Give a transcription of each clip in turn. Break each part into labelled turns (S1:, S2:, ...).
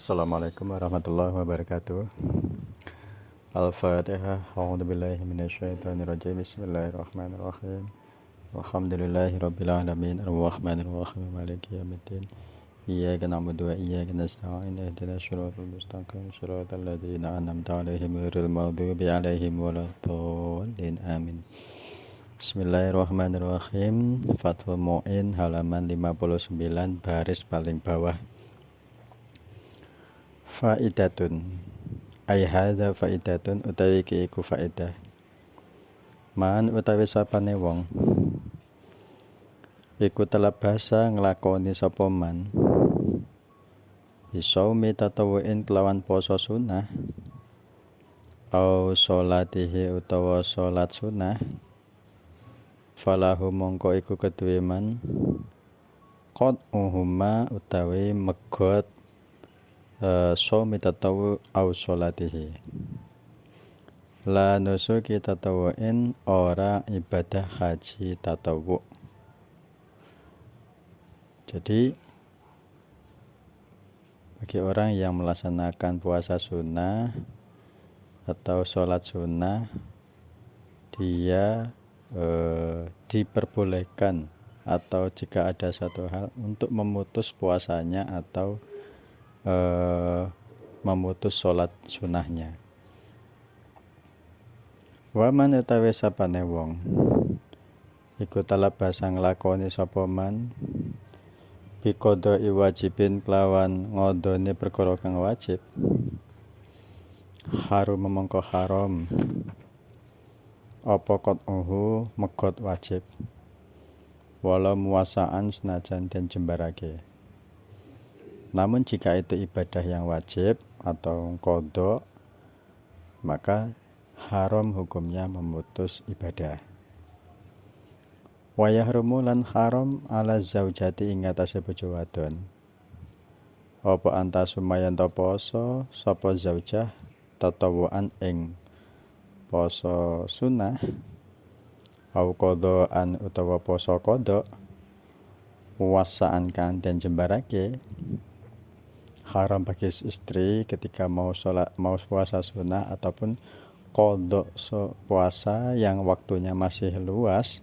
S1: Assalamualaikum warahmatullahi wabarakatuh. Al-Fatihah. A'udzubillahi minasyaitonirrajim. Bismillahirrahmanirrahim. Alhamdulillahirabbil alamin. Arrahmanirrahim. Maliki yaumiddin. Iyyaka na'budu wa iyyaka nasta'in. Ihdinas shiratal mustaqim. Shiratal ladzina an'amta 'alaihim ghairil maghdubi 'alaihim waladdallin. Amin. Bismillahirrahmanirrahim. Fathul Mu'in halaman 59 baris paling bawah. Faidatun ai hadza faidatun utawi iki iku faidah. Man utawi sapane wong iku telap basa nglakoni sapa man bisaumi tatawuin kelawan poso sunah au sholatihi utawa salat sunah falahu mongko iku keduwe man qad uhuma utawi megot shaumi tatawu au sholatihi la nusuki tatawuin ora ibadah haji tatawu. Jadi bagi orang yang melaksanakan puasa sunnah atau sholat sunnah, dia diperbolehkan atau jika ada satu hal untuk memutus puasanya atau memutus sholat sunnahnya. Waman utawi sapane wong iku talab basa nglakoni sapa man biqada wajibin kelawan ngodone perkara kang wajib harum mongko haram apa qat'uhu megot wajib wala muwasaan senajan den jembarake. Namun jika itu ibadah yang wajib atau qadha, maka haram hukumnya memutus ibadah. Wa yahrumu lan haram ala zaujati ing atase bojo wadon. Apa anta sumayan ta poso sapa zaujah tatawuan ing poso sunah au qadhaan utawa poso qadha wasaan kan den jembarake. Haram bagi istri ketika mau puasa sunnah ataupun qadha puasa yang waktunya masih luas.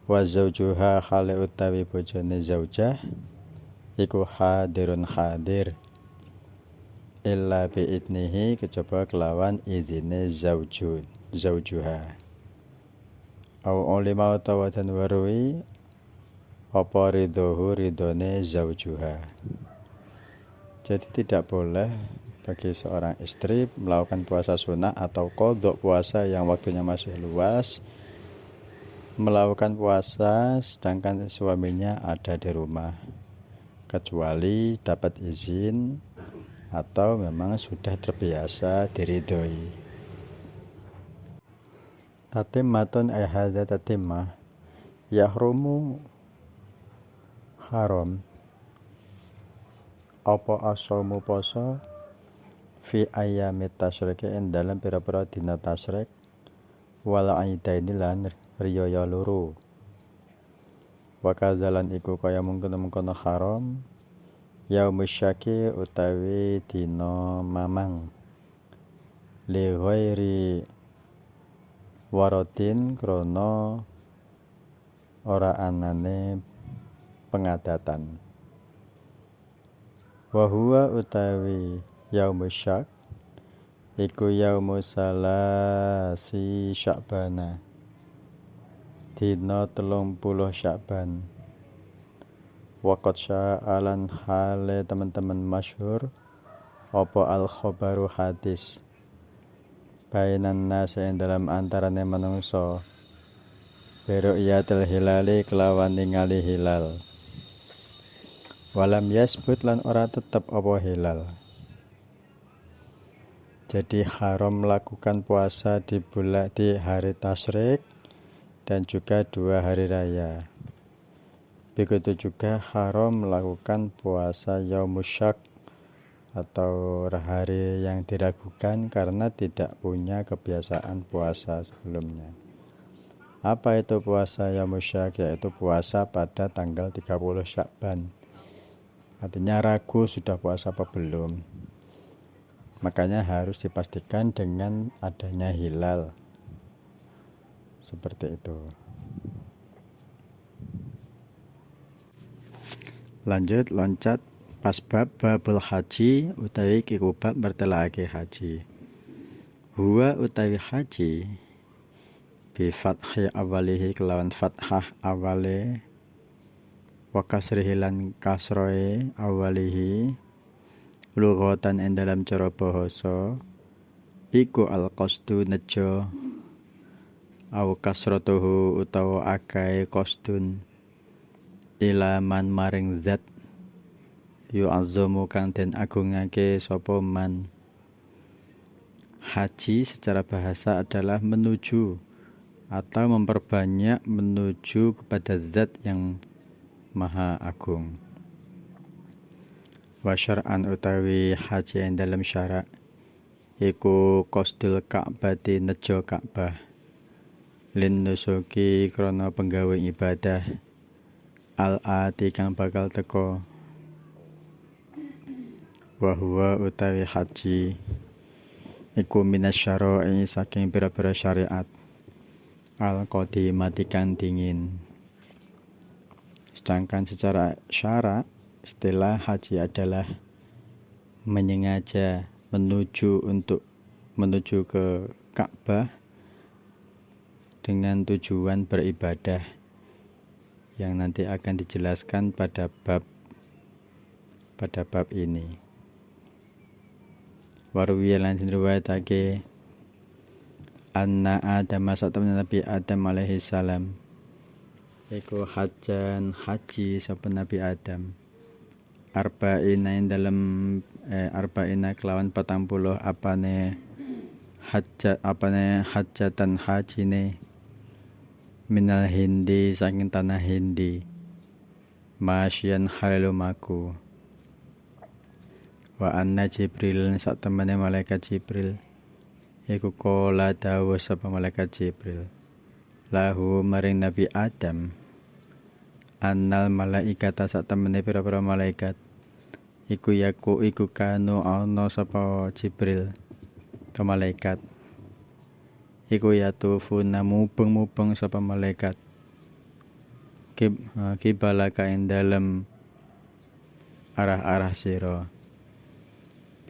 S1: Wa zaujuha khali utawi bojone zaujah iku hadirun hadir illa bi idnihi kejaba kelawan izine zaujuha au ulima utawa dan warwi apa ridone zaujuha. Jadi tidak boleh bagi seorang istri melakukan puasa sunnah atau qadha puasa yang waktunya masih luas, melakukan puasa sedangkan suaminya ada di rumah, kecuali dapat izin atau memang sudah terbiasa diridhoi. Tatimmatun ay hadza tatimmah yahrumu haram apa asaumu poso fi ayyamit tasyrik ing dalam pira-pira dina tasyrik wal aidaini lan riyaya loro. Wa kazalan iku kaya mungkon-mungkon haram yaumus syaki utawi dina mamang li ghairi waradin krana ora anane pengadatan. Wa huwa utawi yaumus syak iku yaumus salasi sya'bana dina 30 Sya'ban. Waqat sya'alan hale teman-teman masyhur apa al khabaru hadis bainan nas ing dalam antarane manungsa biru'yatil hilali kelawan ningali hilal. Walam yasbut lan ora tetep apa hilal. Jadi haram melakukan puasa di hari tasyrik dan juga 2 hari raya. Begitu juga haram melakukan puasa yaumus syak atau hari yang diragukan karena tidak punya kebiasaan puasa sebelumnya. Apa itu puasa yaumus syak? Yaitu puasa pada tanggal 30 Sya'ban. Artinya ragu sudah puasa apa belum. Makanya harus dipastikan dengan adanya hilal. Seperti itu. Lanjut loncat pas babul haji utawi iku bab mertelake haji. Huwa utawi haji bi fathi awalihi kelawan fathah awale wa kasrihi lan kasroe awalihi lughatan ing dalam cara basa iku al qasdu nejo au kasratuhu utawa akae qasdun ilaman maring zat yu'azzamu kang den agungake sapa man. Haji secara bahasa adalah menuju atau memperbanyak menuju kepada zat yang maha agung. Wa syar'an utawi haji yang dalam syarak iku qasdul ka'bati nejo Ka'bah lin nusuki krana penggawe ibadah al-ati kang bakal teko. Wa huwa utawi haji iku minasyara'i saking pira-pira syariat al-qadimati kang dingin. Sedangkan secara syarak istilah haji adalah menyengaja menuju ke Ka'bah dengan tujuan beribadah yang nanti akan dijelaskan pada bab ini. Warwiya lan riwayatake anna Adam satamna Nabi Adam alaihi salam iku hajan haji sapa Nabi Adam arba'ina dalam arba'ina kelawan 40 hajatan hajine minal Hindi saking tanah Hindi masyian halumaku. Wa anna Jibril sak temene malaikat Jibril iku kala dawuh sapa malaikat Jibril lahu maring Nabi Adam annal malaikata sak temene pira-pira malaikat iku kanu ana sapa Jibril ke malaikat iku yatufuna mubeng sapa malaikat kibalaka ing dalem arah-arah sira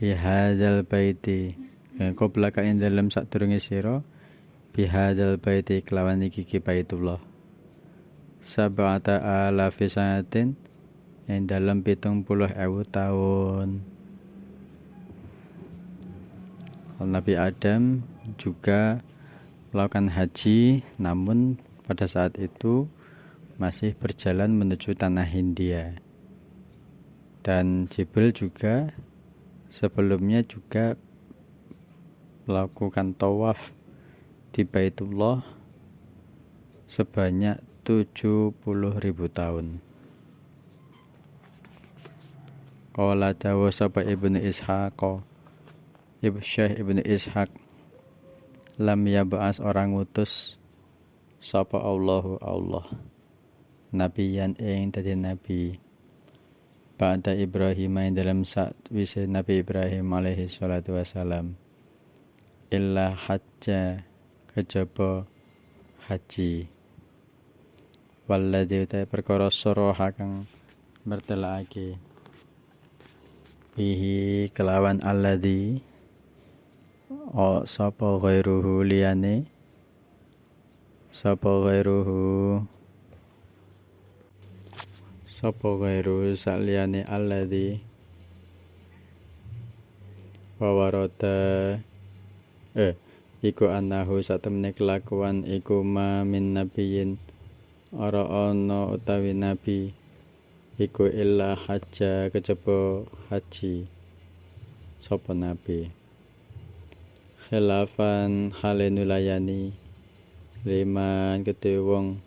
S1: bihadzal baiti qoblaka ing dalem sadurunge sira bihadzal baiti kelawan iki baitullah sab'ata alafi sanatin ing dalem 70.000 tahun. Nabi Adam juga melakukan haji, namun pada saat itu masih berjalan menuju tanah Hindia. Dan Jibril juga sebelumnya juga melakukan tawaf di Baitullah sebanyak 70.000 tahun. Qala dawu sapa Ibnu Ishaq Syekh Ibnu Ishaq lam yab'as orang ngutus sapa Allah nabiyan ing dadi nabi ba'da Ibrahim ing dalam sakwise Nabi Ibrahim alaihi salatu wasalam illa hajja kejaba haji walladzi ta perkara soroha kang mertelake bihi kelawan alladzi sapa ghairuhu liyane sapa ghairuhu saliyane alladzi wawarata iku anahu satemene kelakuan iku ma min nabiyin ora ana utawi nabi iku illa hajja kejaba haji sapa nabi khilafan halenulayani liman kete wong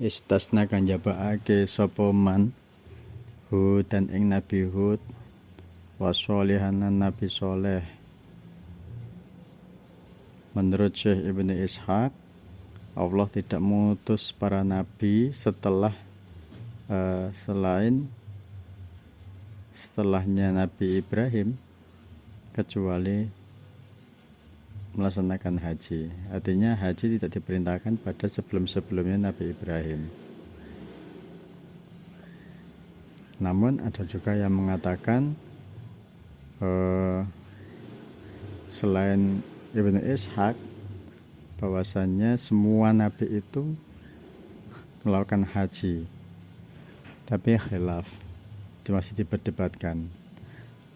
S1: istasna kang jabakake sapa man Hud dan ing Nabi Hud wa sholihanan Nabi Soleh. Menurut Syekh Ibnu Ishaq, Allah tidak mengutus para nabi setelah selain setelahnya Nabi Ibrahim kecuali melaksanakan haji. Artinya haji tidak diperintahkan pada sebelum-sebelumnya Nabi Ibrahim. Namun ada juga yang mengatakan selain Ibnu Ishaq bahwasannya semua nabi itu melakukan haji, tapi khilaf, masih diperdebatkan.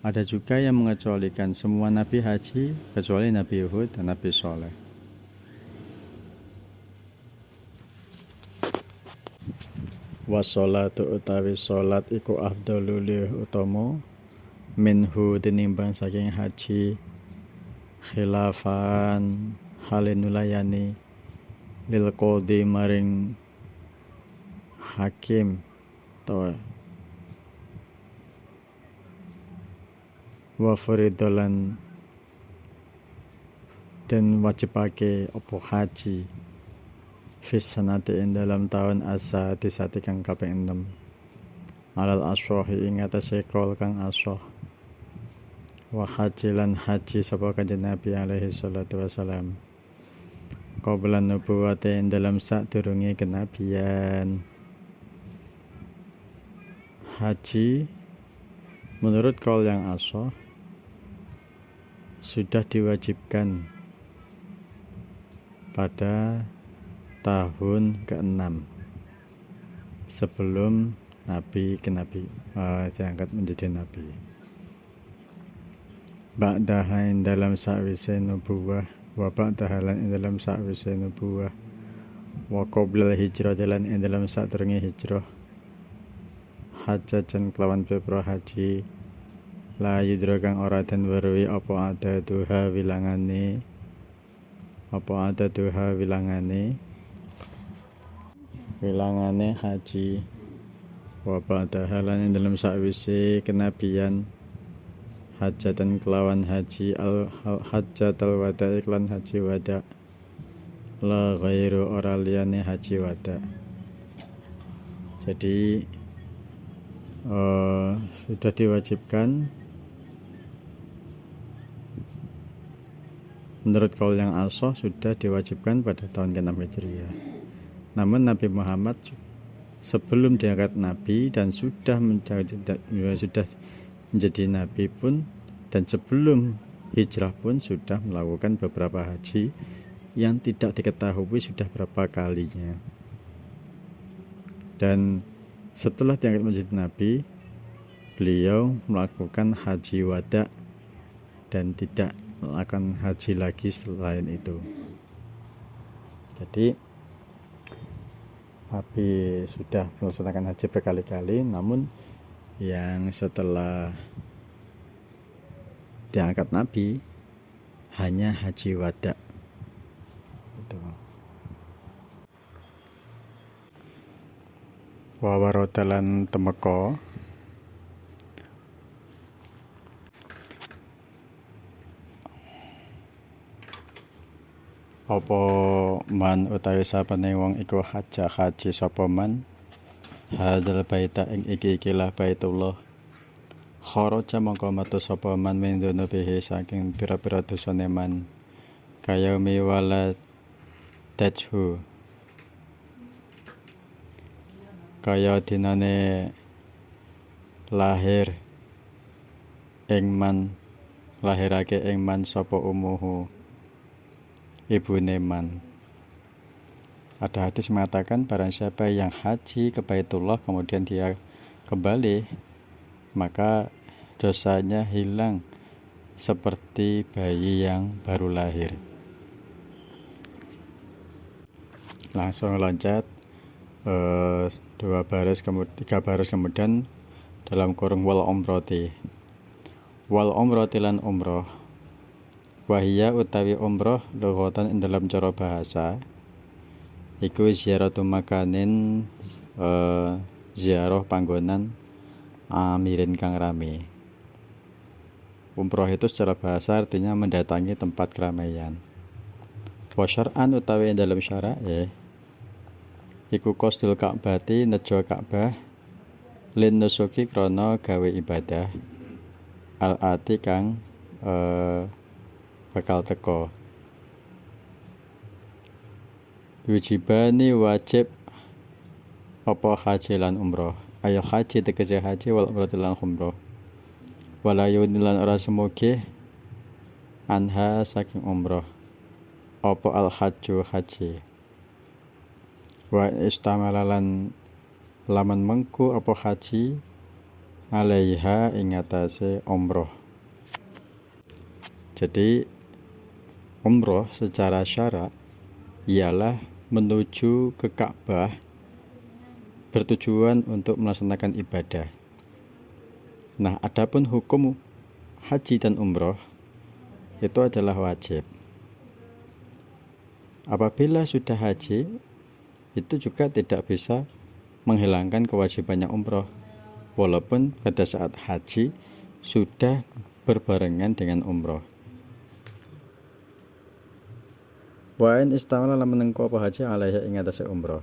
S1: Ada juga yang mengecualikan semua nabi haji kecuali Nabi Hud dan Nabi Soleh. Wassolatu utawi sholat iku afdalu luwih utama minhu tinimbang saking haji khilafan halin nulayani lil qadhi maring hakim to wa faridolan dan wajibake opo haji fis sanati ing dalam tahun asa disati kang kaping 6 alal asrohi ing atase kol kang asroh wa haji lan haji sapa kanjeng Nabi alaihi salatu wasalam qabla nubuwate ing dalam sadurunge kenabian. Haji menurut kaul yang asroh sudah diwajibkan pada tahun ke-6 sebelum Nabi diangkat menjadi Nabi. Ba'daha ing dalam sakwise nubuwah wa ba'daha lan ing dalam sakwise nubuwah wa qabla hijrah lan ing dalam sadurunge hijrah hajajan kelawan pepro haji la yudra kang ora den weruhi apa ada duha wilangane haji wa ba'daha lan ing dalam sakwise kenabian hajatan kelawan haji hajjatul wada iklan haji wada la ghairu ora liyane haji wada. Jadi sudah diwajibkan menurut kaul yang asah sudah diwajibkan pada tahun ke-6 Hijriah. Namun Nabi Muhammad sebelum diangkat Nabi dan sudah menjadi Nabi pun dan sebelum hijrah pun sudah melakukan beberapa haji yang tidak diketahui sudah berapa kalinya. Dan setelah diangkat menjadi Nabi, beliau melakukan haji wada dan tidak melakukan haji lagi selain itu. Jadi Nabi sudah melaksanakan haji berkali-kali, namun yang setelah diangkat Nabi hanya haji wada. Wa warodalan temeka apa man utawi sapane wong iku haji sapa man hadzal baita ing ikilah baitullah kharaja mongko metu sapa man min dunubihi saking pira-pira dosane man kaya miwala tajhu kaya dinane lahir ing man lahirake ing man sapa umuhu ibune man. Ada hadis mengatakan barang siapa yang haji ke Baitullah kemudian dia kembali maka dosanya hilang seperti bayi yang baru lahir. Langsung loncat 3 baris kemudian dalam kurung wal umroti lan umroh wahia utawi umroh lughatan ing dalam cara bahasa iku ziaratu makanin ziarah panggonan amirin kang rame. Umroh itu secara bahasa artinya mendatangi tempat keramaian. Wa syar'an utawi dalam syara' iku qasdul Ka'bati nejo Ka'bah lin nusuki krana gawe ibadah al ati kang bakal teka. Wajibani wajib apa haji lan umroh. Ayo haji tegese haji wal umroh lan umroh. Wala yunilan ora semoge anha saking umroh. Apa al hajju haji. Wa istamalalan laman mengku apa haji alaiha ing atase umroh. Jadi umroh secara syarak ialah menuju ke Ka'bah bertujuan untuk melaksanakan ibadah. Nah, adapun hukum haji dan umroh itu adalah wajib. Apabila sudah haji, itu juga tidak bisa menghilangkan kewajibannya umroh, walaupun pada saat haji sudah berbarengan dengan umroh. Wa in istamala lamun engko apa haji alaihi ing atase umroh.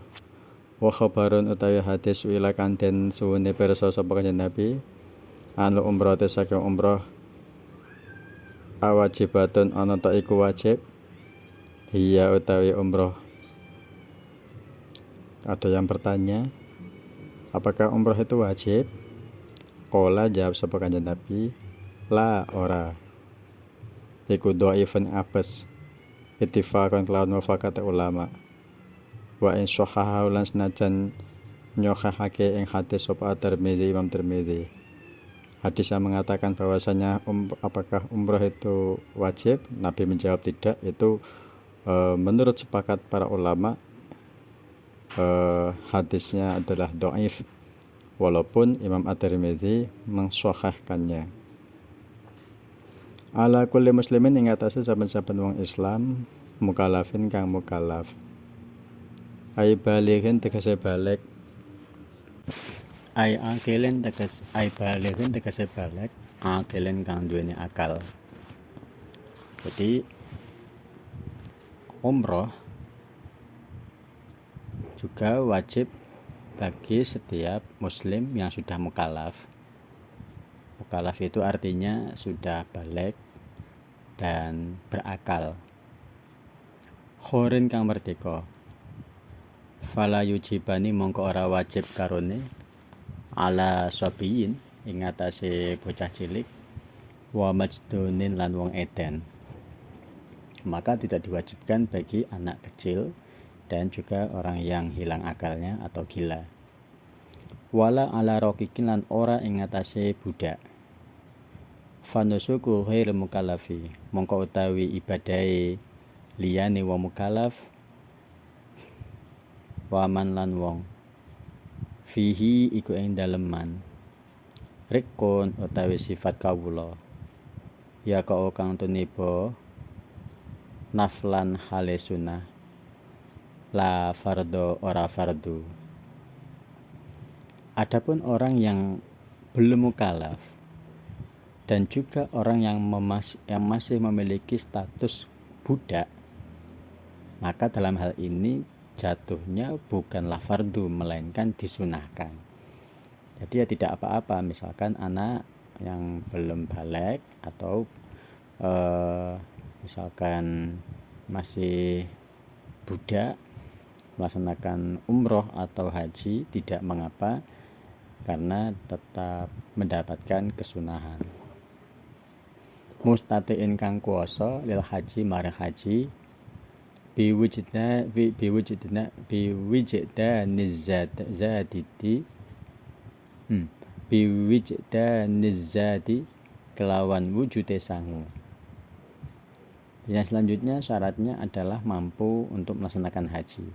S1: Wa khabarun utawi hadis wila kang den suwune pirsa sapa kanjeng Nabi anu umroh te saking umroh awajibatun ana ta iku wajib iya utawi umroh. Ada yang bertanya, apakah umroh itu wajib? Qala jawab sapa kanjeng Nabi, la ora. Iku dhaifun apes. Ittifaqan kelawan mufakat ulama. Wa in sahhahu lan senajan nyokhahake ing hadis sapa Tirmidzi Imam Tirmidzi. Hadis yang mengatakan bahwasanya apakah umroh itu wajib? Nabi menjawab tidak. Itu menurut sepakat para ulama hadisnya adalah dhaif, walaupun Imam At-Tirmidzi mensahihkannya. Ala kulli muslimin ing atase saben-saben wong Islam mukallafin kang mukallaf. Ai balighin tegese balik. Ai akilin tegese balik. Akilin kang duweni akal. Jadi umroh juga wajib bagi setiap muslim yang sudah mukallaf. Mukallaf itu artinya sudah balik dan berakal. Khorin kang merdeka. Fala yujibani mongko ora wajib karone ala sabiyin ing atase bocah cilik wa majdunin lan wong eden. Maka tidak diwajibkan bagi anak kecil dan juga orang yang hilang akalnya atau gila. Wala ala raqiqin lan ora ing atase budak. Fanusuku ghair mukallafi mongko utawi ibadahe liyane wong mukallaf waman lan wong fihi iku ing daleman rikun utawi sifat kawula ya kau kang tuniba naflan hale sunah la fardo ora fardu. Adapun orang yang belum mukallaf dan juga orang yang masih memiliki status budak, maka dalam hal ini jatuhnya bukanlah fardu melainkan disunahkan. Jadi ya tidak apa-apa misalkan anak yang belum balik atau misalkan masih budak melaksanakan umroh atau haji tidak mengapa karena tetap mendapatkan kesunahan. Mustatiin kang kuasa lil haji marang haji biwujudna nizati kelawan wujude sangu. Yang selanjutnya syaratnya adalah mampu untuk melaksanakan haji.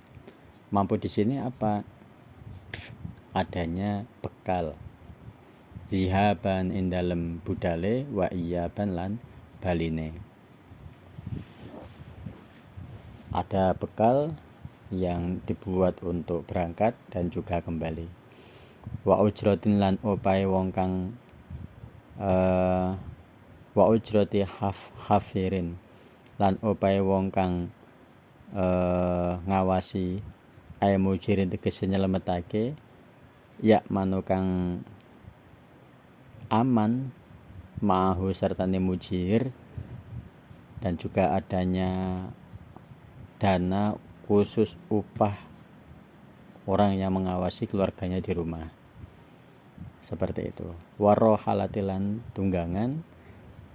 S1: Mampu di sini apa? Adanya bekal. Zihaban indalem budale wa iyaban lan baline. Ada bekal yang dibuat untuk berangkat dan juga kembali. Wa ujratin lan opae wong kang wa ujrati hafirin lan opae wong kang ngawasi mujirin tegese nyelemetake
S2: ya manukang aman ma'ahu sertane mujir, dan juga adanya dana khusus upah orang yang mengawasi keluarganya di rumah. Seperti itu. Warohalatilan tunggangan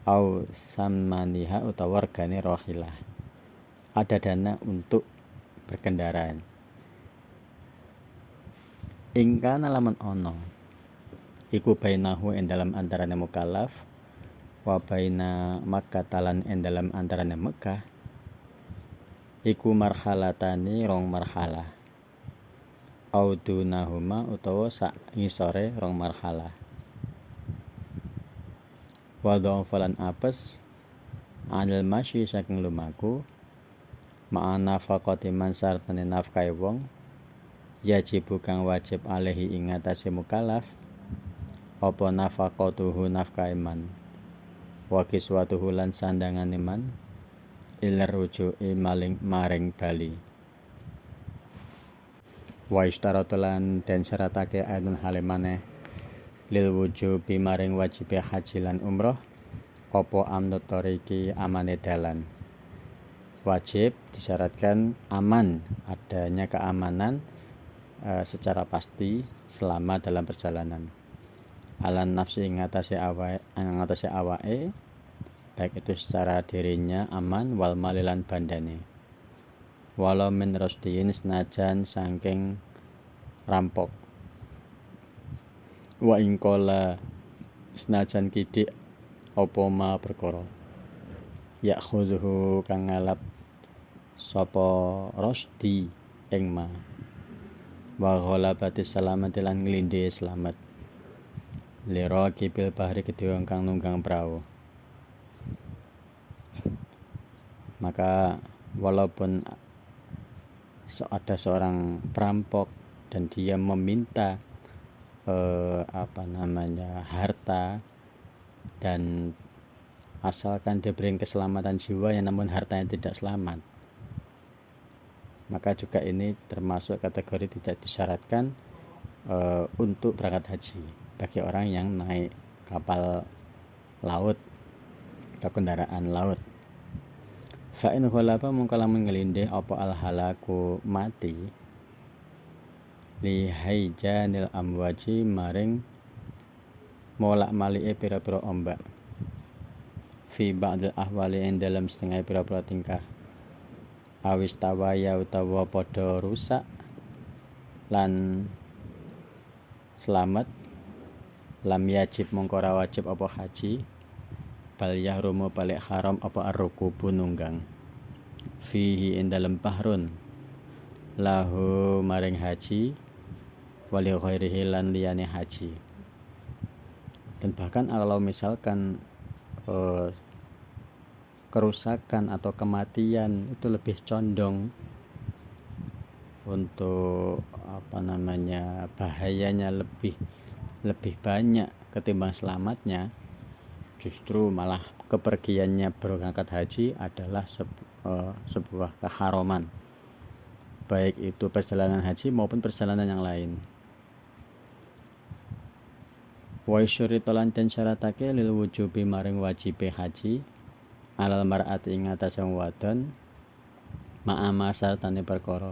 S2: au samaniha utawa wargane rohilah. Ada dana untuk berkendaraan. Ingkana lamun ono iku bainahu en dalam antarane mukallaf wa baina Makkah talan en dalam antarane Mekah iku marhalatani rong marhalah audunahuma utawa sak ngisore rong marhalah wadon falan apes anil masyi saking lumaku ma'ana faqati man sartane nafkai wong yajib kang wajib alaihi ing atase mukallaf apa nafaqatuhu nafkai man wa kiswatuhu lan sandangane man ilar ruju'i maring bali wa istaratulan den syaratake ayatun halimane lil wujubi maring wajibe haji lan umroh apa amnut tariki amane dalan. Wajib disyaratkan aman, adanya keamanan secara pasti selama dalam perjalanan. Alan nafsi ngatasi awake baik itu secara dirinya aman wal malilan bandane. Walau min rasdiin senajan saking rampok. Wa ingkola senajan kidik apa ma perkara. Ya khudhu kang ngalap sapa rasdi ing ma. Wa ghalabati salamati lan nglindhe slamet. Lira kibil bahri kedua kang nunggang perahu. Maka walaupun ada seorang perampok dan dia meminta harta, dan asalkan dia beri keselamatan jiwa yang namun hartanya tidak selamat, maka juga ini termasuk kategori tidak disyaratkan untuk berangkat haji bagi orang yang naik kapal laut atau kendaraan laut. Fa'in khulapa mungkalamun ngelindih apa al-halaku mati li haijanil amwaji maring molak mali'e pira-pira ombak fi ba'dil ahwali yang dalam setengah pira-pira tingkah awis tawaya utawa podo rusak lan selamat lam yajib mongkora wajib apa haji bal yahrumu balik haram apa arrukubu nunggang fihi in dalam bahrun lahu maring haji wali ghairihi lan liyane haji. Dan bahkan kalau misalkan kerusakan atau kematian itu lebih condong untuk bahayanya lebih banyak ketimbang selamatnya, justru malah kepergiannya berangkat haji adalah sebuah keharaman, baik itu perjalanan haji maupun perjalanan yang lain. Wa syuritolan den syaratake lil wujubi maring wajibe haji alal mar'ati ing atase wong wadon ma'ama sartane perkara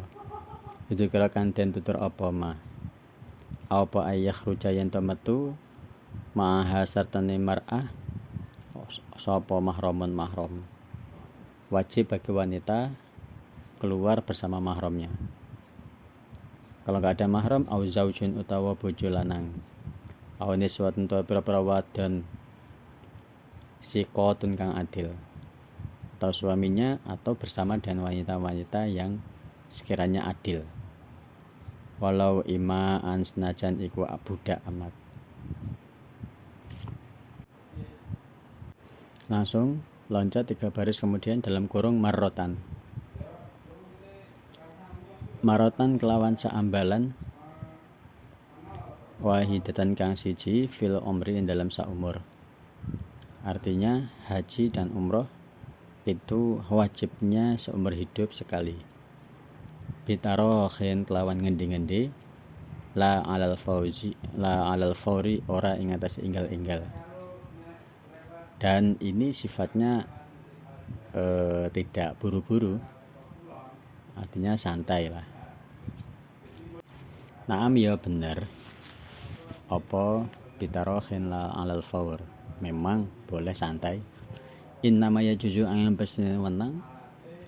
S2: itu kira kan den tutur apa ayah ruja yen to metu ma'aha sartane mar'ah sapa mahram. Wajib bagi wanita keluar bersama mahramnya. Kalau enggak ada mahram au zaujun utawa bojo lanang au niswatun utawa pira-pira wadon siqatun kang adil atau suaminya atau bersama dengan wanita-wanita yang sekiranya adil walau ima'an senajan iku budak amat. Langsung loncat 3 baris kemudian dalam kurung marotan kelawan saambalan wahidatan kang siji fil umri dalam saumur. Artinya haji dan umroh itu wajibnya seumur hidup sekali. Bitarohin kelawan ngendi-ngendi la alal fauri ora ing atas inggal-inggal. Dan ini sifatnya tidak buru-buru, artinya santai lah. Naam ya bener apa bitarohin la alal faur, memang boleh santai. Innama ya juzu angin pesini wenang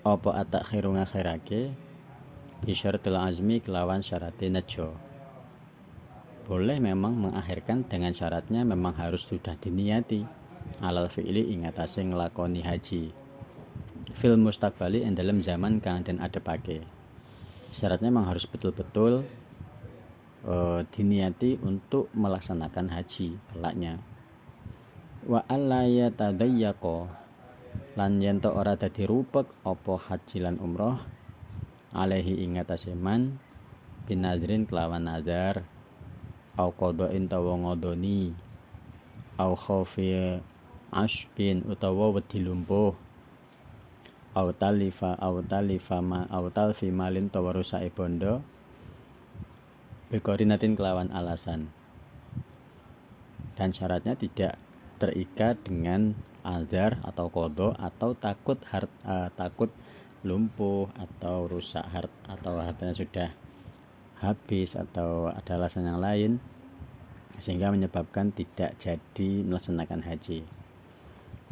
S2: apa atak khiru ngakhirake bisyaratul azmi kelawan syaratnya nejo. Boleh memang mengakhirkan dengan syaratnya memang harus sudah diniati alal fi'li ing atase nglakoni haji fil mustaqbali ing dalam zaman kang den adepake. Syaratnya memang harus betul-betul diniati untuk melaksanakan haji kelaknya. Wa alla yatadayyaqa lan yen to ora dadi rupek apa haji lan umroh alaihi ing atase man binadrin kelawan nazar au qada'in tawa ngodoni au khaufi ashbin utawa wedi lumpuh au talfi malin tawa rusake bondo bekorinatin kelawan alasan, dan syaratnya tidak terikat dengan azar atau kodo atau takut lumpuh atau rusak atau hartanya sudah habis atau ada alasan yang lain sehingga menyebabkan tidak jadi melaksanakan haji.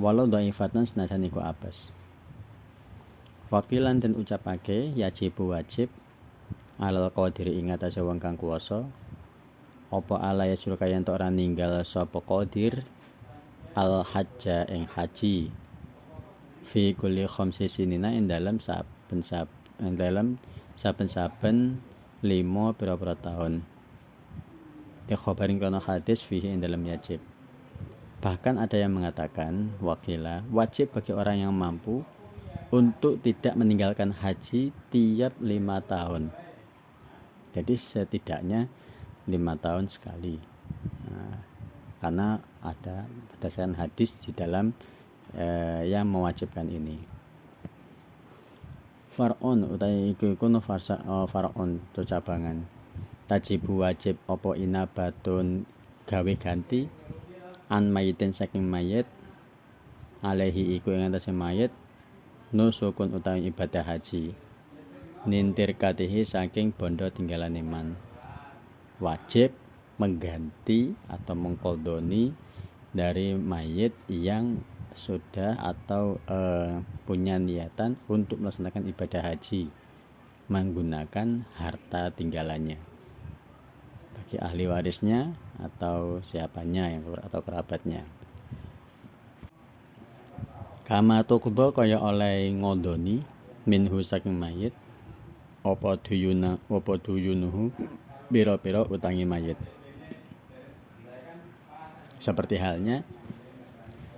S2: Walau dhaifatan senajan iku apes. Wakilan dan ucapake yajibu wajib alal qadiri ing atase wong kang kuwasa apa ala yasul kaya entuk ora ninggal sapa qadir al hajja ing haji fi kulli khamsi sinina ing dalam saben-saben 5 pira-pira tahun. Dikhabarin kana hadis fihi ing dalam yajib. Bahkan ada yang mengatakan wakila wajib bagi orang yang mampu untuk tidak meninggalkan haji tiap 5 tahun. Jadi setidaknya 5 tahun sekali. Nah, karena ada berdasarkan hadis di dalam yang mewajibkan ini. Far'un utai iku far'un to cabangan. Tajibu wajib apa inabatun gawe ganti an mayitin saking mayit alaihi iku ing atase mayit nusukun utawi ibadah haji nintir katihi saking bondo tinggalan iman. Wajib mengganti atau mengkodoni dari mayit yang sudah atau punya niatan untuk melaksanakan ibadah haji menggunakan harta tinggalannya bagi ahli warisnya atau siapanya yang atau kerabatnya. Kama tuqdo kaya oleh ngodoni minhu saking mayit apa duyunuhu biro-biro utangi mayit. Seperti halnya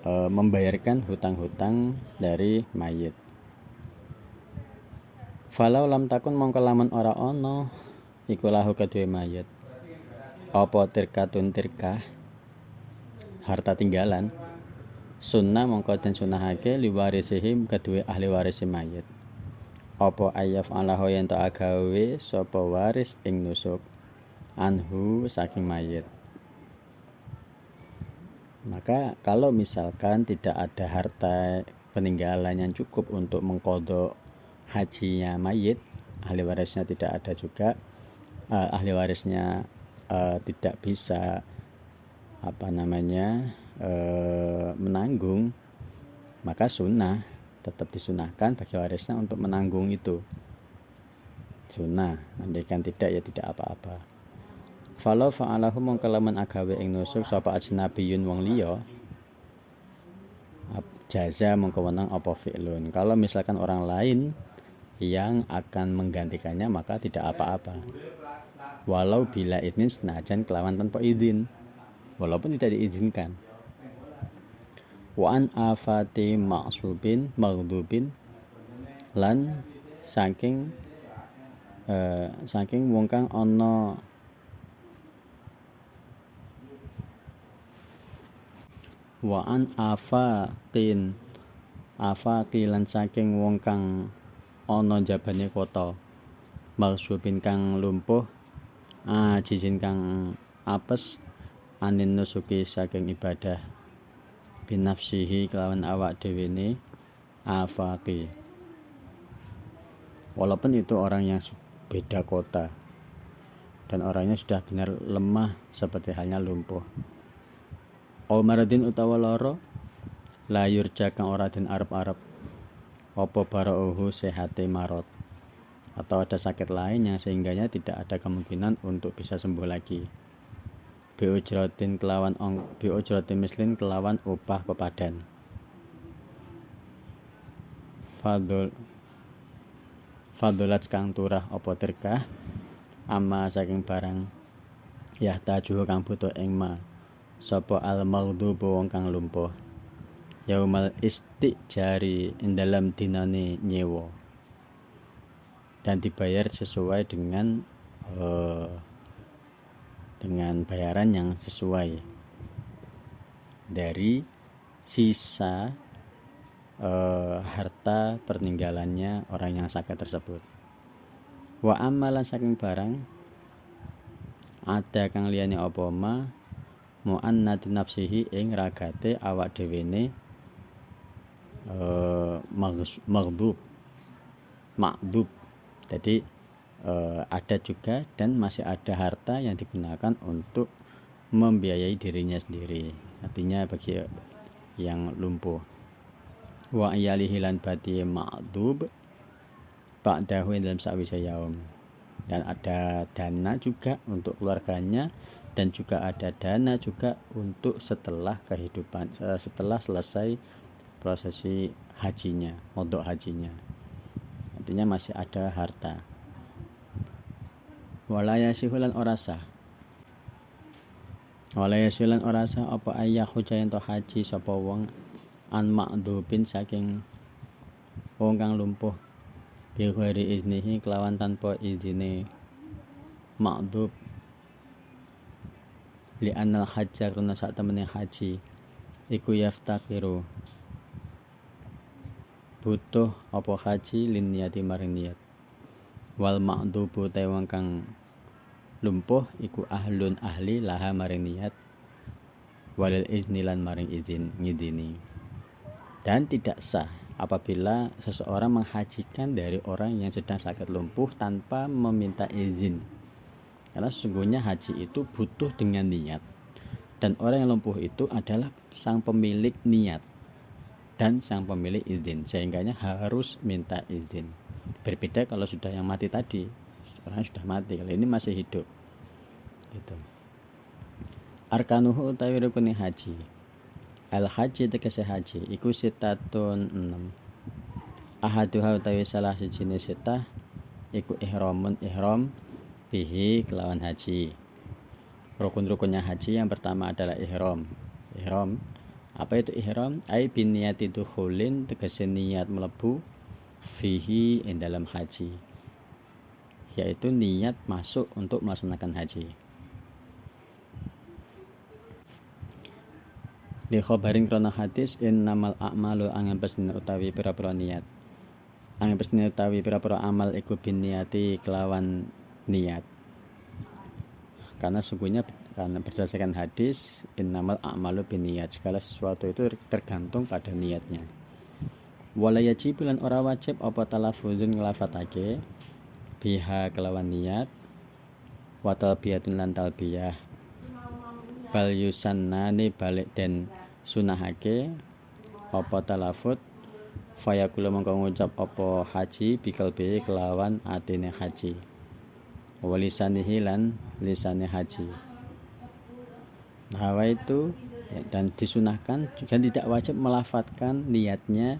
S2: membayarkan hutang-hutang dari mayit. Falau lam takun mongko lamun ora ana iku lahu kedue mayit apa tirkatun tirkah harta tinggalan sunnah mongko den sunahake liwarisihim kedue ahli waris mayit apa ayaf alaho yen ta agawe sapa waris ing nusuk anhu saking mayit. Maka kalau misalkan tidak ada harta peninggalan yang cukup untuk mengkodok hajinya mayit, ahli warisnya tidak ada juga, ahli warisnya tidak bisa menanggung, maka sunnah tetap disunahkan bagi warisnya untuk menanggung itu. Sunnah, andaikan tidak ya tidak apa-apa. Falau fa'alahu mongko lamun agawe ing nusuk sapa ajnabiyun wong liya jaza mongko wenang apa fi'lun. Kalau misalkan orang lain yang akan menggantikannya maka tidak apa-apa. Walau bila izin senajan kelawan tanpa izin, walaupun tidak diizinkan. Wa an afati ma'subin maghdubin lan saking wong kang ana wa an afaqilan saking wong kang ana jabane kota maghsubin kang lumpuh jizin kang apes anin nusuki saking ibadah binafsihi kelawan awak dhewene afaqi. Walaupun itu orang yang beda kota dan orangnya sudah benar lemah seperti halnya lumpuh. Au maradin utawa loro layur kang ora den arep-arep apa barauhu sehate marot, atau ada sakit lain yang sehingganya tidak ada kemungkinan untuk bisa sembuh lagi. Biujratin mislin kelawan upah pepadan. Fadolat kang turah apa terkah amma saking barang yahtajuhu kang butuh ing ma sapa al maghdubu wong kang lumpuh yaumal istijari ing dalam dinane nyewa, dan dibayar sesuai dengan bayaran yang sesuai dari sisa harta peninggalannya orang yang sakit tersebut. Wa amalan saking barang ada kang liyane apa ma muannati nafsihi ing ragate awak dhewene makdub. Jadi ada juga dan masih ada harta yang digunakan untuk membiayai dirinya sendiri, artinya bagi yang lumpuh. Wa iyalihi lan bati makdub ba'dahu dalam sawise yaum, dan ada dana juga untuk keluarganya dan juga ada dana juga untuk setelah selesai prosesi hajinya, modok hajinya, artinya masih ada harta. Walaya sihulan orasa apa ayah hujain to haji sapa wong an makdubin saking wong kang lumpuh bi ghairi iznihi kelawan tanpa izine makdub li anal hajja karena sak temene haji iku yaftakiru butuh apa haji lin niyati maring niat wal makdubu tewang kang lumpuh iku ahlun ahli laha maring niat walil izni lan maring izin ngidini. Dan tidak sah apabila seseorang menghajikan dari orang yang sedang sakit lumpuh tanpa meminta izin, karena sesungguhnya haji itu butuh dengan niat, dan orang yang lumpuh itu adalah sang pemilik niat dan sang pemilik izin, sehingganya harus minta izin. Berbeda kalau sudah yang mati tadi, orang sudah mati, kalau ini masih hidup gitu. Arkanuhu utawi rukune haji. Al haji tegese haji iku sitatun 6. Ahaduha utawi salah sijine sitah iku ihram bihi kelawan haji. Rukun-rukunnya haji yang pertama adalah ihram. Apa itu ihram? Ai bin niyati dukhulin, tegese niat mlebu fihi ing dalam haji, yaitu niat masuk untuk melaksanakan haji. Li khabarin krana hadis innamal a'malu angin pesne utawi pira-pira niat. Angin pesne utawi pira-pira amal iku bin niyati kelawan niat. Karena sungguhnya karena berdasarkan hadis innamal a'malu bin niyat, segala sesuatu itu tergantung pada niatnya. Wala yajib lan ora wajib apa talaffuzun nglafatake biha kelawan niat wa talbiyatun lan talbiyah bal yusannani balik den sunahake apa talafut fayaqulu mongko ngucap apa haji bikalbi kelawan atine haji walisanihi lan lisane haji. Hawa itu dan disunahkan dan tidak wajib melafadzkan niatnya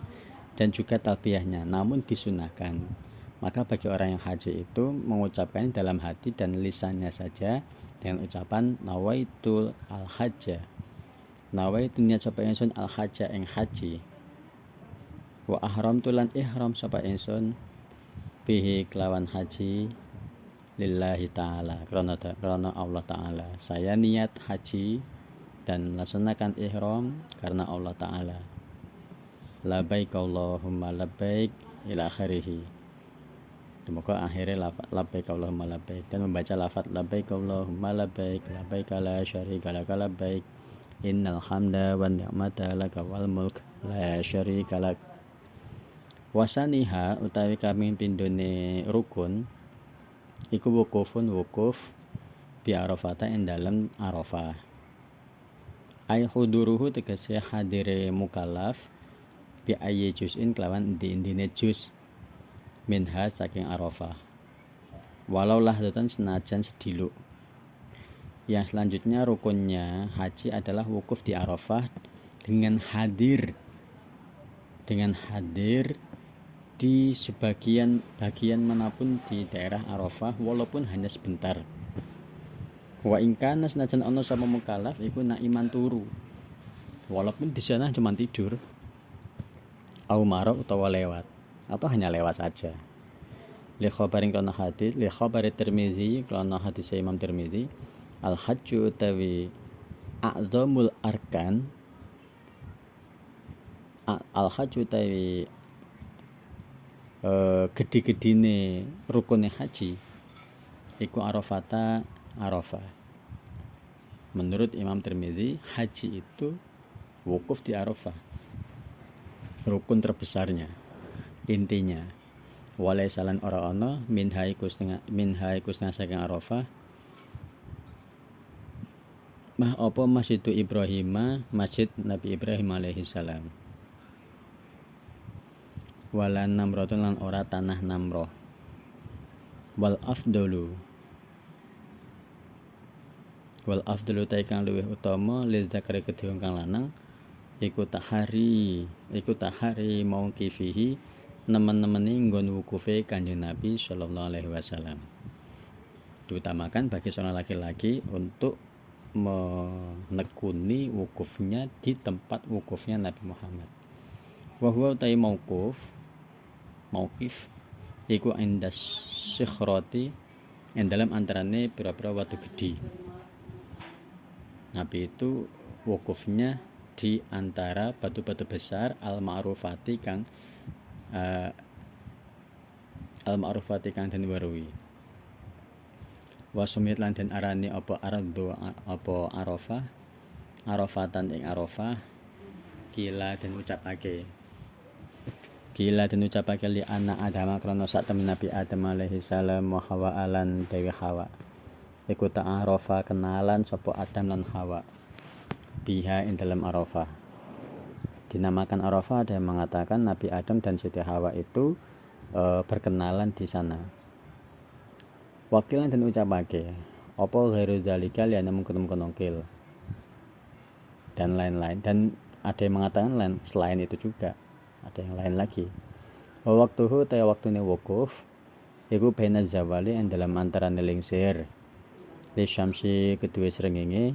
S2: dan juga talbiyahnya, namun disunahkan. Maka bagi orang yang haji itu mengucapkan dalam hati dan lisannya saja dengan ucapan nawaitul al-hajja. Nawaitu niat sapa ingsun al-hajja ing haji. Wa ahramtu lan ihram sapa ingsun bihi kelawan haji lillahi ta'ala, karena Allah ta'ala. Saya niat haji dan melaksanakan ihram karena Allah ta'ala. Labbaik Allahumma labbaik ila akhirih. Semoga akhirnya lafaz labbaik Allahumma labbaik dan membaca lafaz labbaik Allahumma labbaik labbaik la syarika lak labbaik innal hamda wan ni'mata laka wal mulk la syarika lak. Wasaniha utawi kami pindone rukun iku wukuf bi Arafata ing dalem Arafah. Ai huduruhu tegese hadire mukallaf bi ayyi juz'in kelawan endi-endine juz minha saking Arafah. Walau lahdatan senajan sediluk. Yang selanjutnya rukunnya haji adalah wukuf di Arafah dengan hadir di bagian manapun di daerah Arafah walaupun hanya sebentar. Wa ingkana senajan ono sama mukallaf iku naiman turu. Walaupun di sana cuma tidur. Au marok utawa lewat atau hanya lewat saja. Li khabarin kana hadis, li khabari Tirmizi kana hadis Imam Tirmizi, al hajju utawi a'zamul arkan, al hajju utawi gede-gedine rukune haji iku Arafata Arafah. Menurut Imam Tirmizi, haji itu wukuf di Arafah. Rukun terbesarnya. Intinya, walai salan ora ana minha iku setengah saking Arafah. Mah apa Masjidu Ibrahim, Masjid Nabi Ibrahim alaihi salam. Wala namratun lan ora tanah namroh. Wal afdalu taikang luwih utama lil zakari kedhe kang lanang iku tahari mauqifihi nemen-nemeni nggon wukufe Kanjeng Nabi sallallahu alaihi wasallam. Diutamakan bagi seorang laki-laki untuk menekuni wukufnya di tempat wukufnya Nabi Muhammad. Wa huwa utai mauqif iku indas sikhrati yang dalam antarane pira-pira watu gede. Nabi itu wukufnya di antara batu-batu besar al-ma'rufati kang den weruhi. Wa sumit lan den arani apa ardo apa Arafah, Arafatan ing Arafah, kila den ucapake li anak Adam krana sak temen Nabi Adam alaihi salam wa Hawa alan dewi Hawa. Iku ta'arafa kenalan sapa Adam lan Hawa biha ing dalam Arafah. Dinamakan Arafah ada yang mengatakan Nabi Adam dan Siti Hawa itu berkenalan di sana. Wakilan dan ucapake apa ghairu zalika liyane mungkon-mungkon kil dan lain-lain, dan ada yang mengatakan lain selain itu juga ada yang lain lagi. Waktuhu ta waktune wukuf iku baina zawali ing dalam antarané lingsir li syamsi kedua srengenge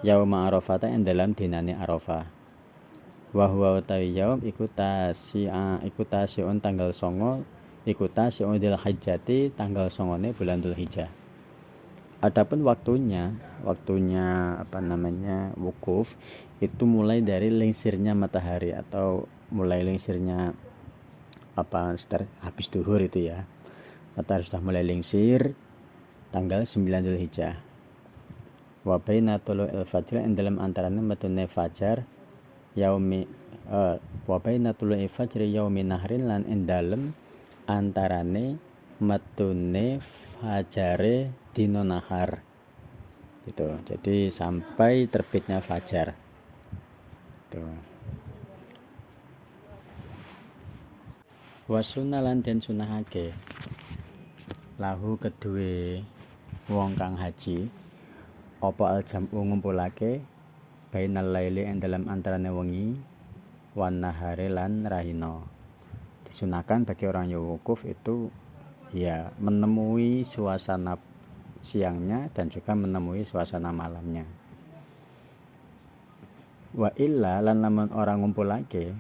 S2: yauma Arafah ing dalam dinane Arafah. Wa huwa utawi yaum iku tasi'un tanggal 9 iku tasi'un dzul hijjati tanggal 9 bulan Dzulhijjah. Adapun waktunya wukuf itu mulai dari lingsirnya matahari atau mulai lingsirnya habis duhur itu ya. Matahari sudah mulai lingsir tanggal 9 Dzulhijjah. Wa baina tulu'il fajr ing dalam antarané metune fajar yaumi wa baina tulu'il fajr yaumi nahrin lan ing dalem antarané metune fajare dina nahar. Gitu. Jadi sampai terbitnya fajar. Tuh. Wasuna lan den sunahake lahu kedue wong kang haji apa aljam ngumpulake bainal laili ing dalam antarané wengi wan nahari lan rahina. Disunahkan bagi orang yang wukuf itu ya menemui suasana siangnya dan juga menemui suasana malamnya. Wa illa lan lamun orang ngumpulake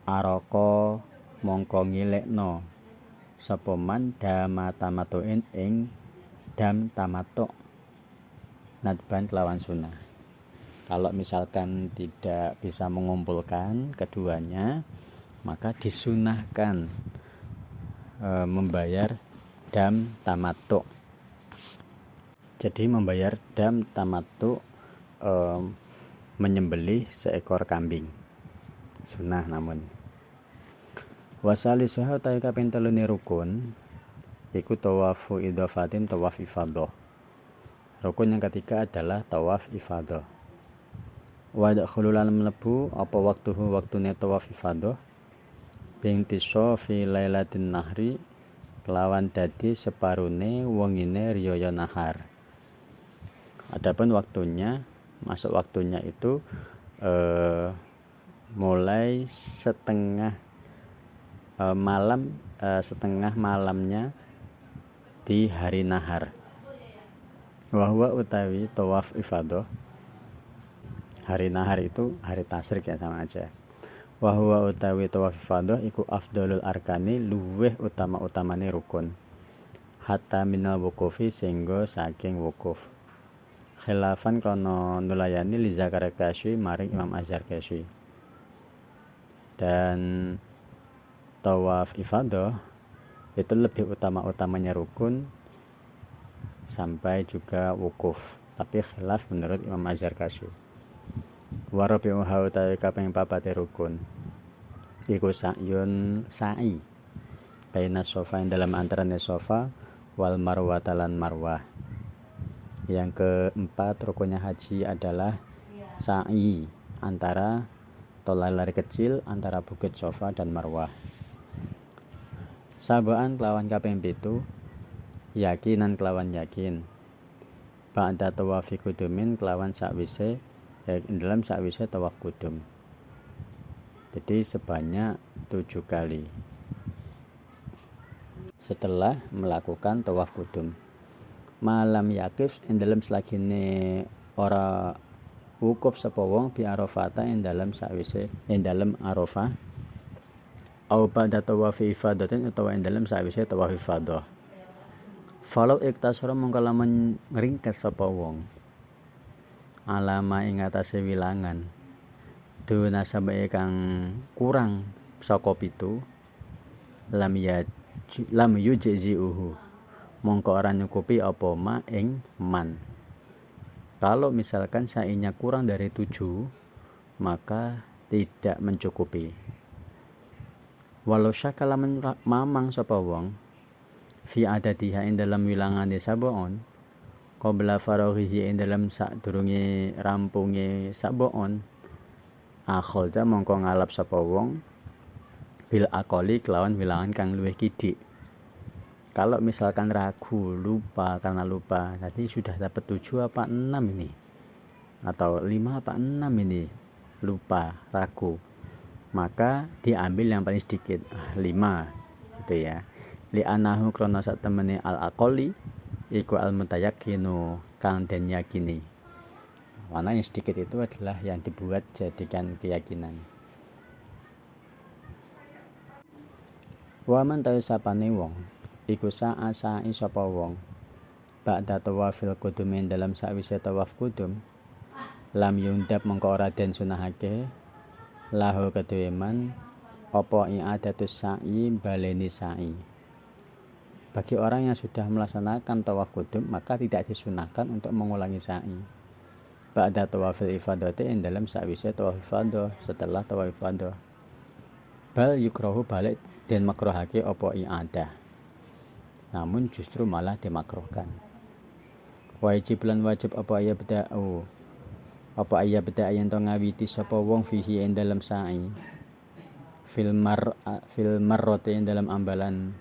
S2: aroko mongko ngilekno sapa man damatamatin ing dam tamatuk nadban kelawan sunnah. Kalau misalkan tidak bisa mengumpulkan keduanya, maka disunahkan membayar dam tamattu. Jadi membayar dam tamattu menyembelih seekor kambing. Sunnah namun. Wasalisuha utawi kaping 3 rukun iku tawafu idhafatin, tawaf ifadah. Rukun yang ketiga adalah tawaf ifadah. Wa dakhulul mlebu apa waktuhu waktune tawaf ifadah bingtiso fi lailatin nahri kelawan dadi separune wengine riyaya nahar. Adapun waktunya, masuk waktunya itu mulai setengah malamnya di hari nahar. Wahwa utawi tawaf ifadah, hari nahar itu hari tasyrik ya, sama aja. Wahwa utawi tawaf ifadah iku afdalul arkani, luweh utama-utamane rukun. Hatta minal wukufi, sehingga saking wukuf. Khilafan krono nulayani li Zakaria Kasyi maring Imam Az-Zarkashi. Dan tawaf ifadah itu lebih utama-utamanya rukun sampai juga wukuf, tapi khilaf menurut Imam Az-Zarkashi. Wa rabi'uha utawi kaping 4 rukun iku sa'yun, sa'i baina sofa, yang dalam antarane sofa wal marwah lan marwah. Yang keempat rukunnya haji adalah sa'i antara tolak lari kecil antara bukit sofa dan marwah. Sabaan kelawan kaping 7 yakinan kelawan yakin ba'da tawafi kudumin kelawan sakwise dalam sakwise tawaf kudum. Jadi sebanyak 7 kali setelah melakukan tawaf kudum. Malam yakif ing dalam selagine ora wukuf sapa wong bi Arafata ing dalam sakwise ing dalam Arafah au ba'da tawafi ifadatin utawa ing dalam sakwise tawaf ifadah. Falau iktasara mongko lamun ngringkes sapa wong alama ing atase wilangan duna sampai kang kurang saka 7 lam yujzi'uhu mongko ora nyukupi apa ma ing man. Kalau misalkan sa'inya kurang dari 7 maka tidak mencukupi. Walau syakala mamang sapa wong fi adadiha ing dalam wilangane sabon qabla faraghihi ing dalam sadurunge rampunge sabon akhadha mongko ngalap sapa wong bil aqali kelawan wilangan kang luwih kidik. Kalau misalkan ragu, lupa, karena lupa tadi sudah dapat 7 apa 6 ini atau 5 apa 6 ini, lupa, ragu, maka diambil yang paling sedikit 5 gitu ya. Li anahu krana sak temene al aqali iku al mutayakkinu kang den yakini. Mana yang sedikit itu adalah yang dibuat jadikan keyakinan. Wa man tawi sapane wong iku sa'a sa'i sapa wong ba'da tawafil qudum dalam sakwise tawaf qudum lam yundab mengko ora den sunahake lahu kedue man apa i'adatus sa'i baleni sa'i. Bagi orang yang sudah melaksanakan tawaf qudum maka tidak disunahkan untuk mengulangi sa'i ba'da tawafil ifadati ing dalam sakwise tawaf ifadah, setelah tawaf ifadah. Bal yukrahu balik den makruhake apa i'adah, namun justru malah dimakruhkan. Wajib lan wajib apa aya beda'u apa aya beda yen to ngawiti sapa wong fihi ing dalam sa'i fil marrati ing dalam ambalan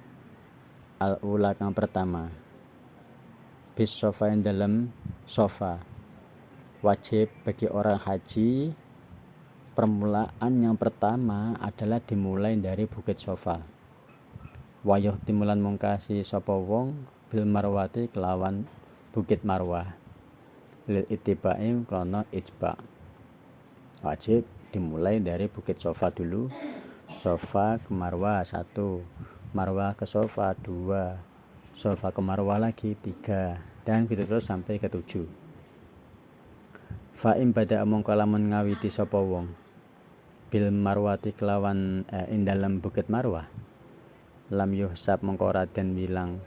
S2: al-ula kang pertama bis sofa ing dalam sofa. Wajib bagi orang haji permulaan yang pertama adalah dimulai dari bukit sofa. Wayuh timulan mungkasi sapa wong bil marwati kelawan bukit marwah lil ittiba'i krana ijba. Wajib dimulai dari bukit sofa dulu, sofa ke marwah 1, marwah ke sofa 2, sofa ke marwah lagi 3, dan begitu terus sampai ke 7. Fa in bada mongko lamun ngawiti sapa wong bil marwati kelawan ing dalam bukit marwah lam yuhsab mengko ora den wilang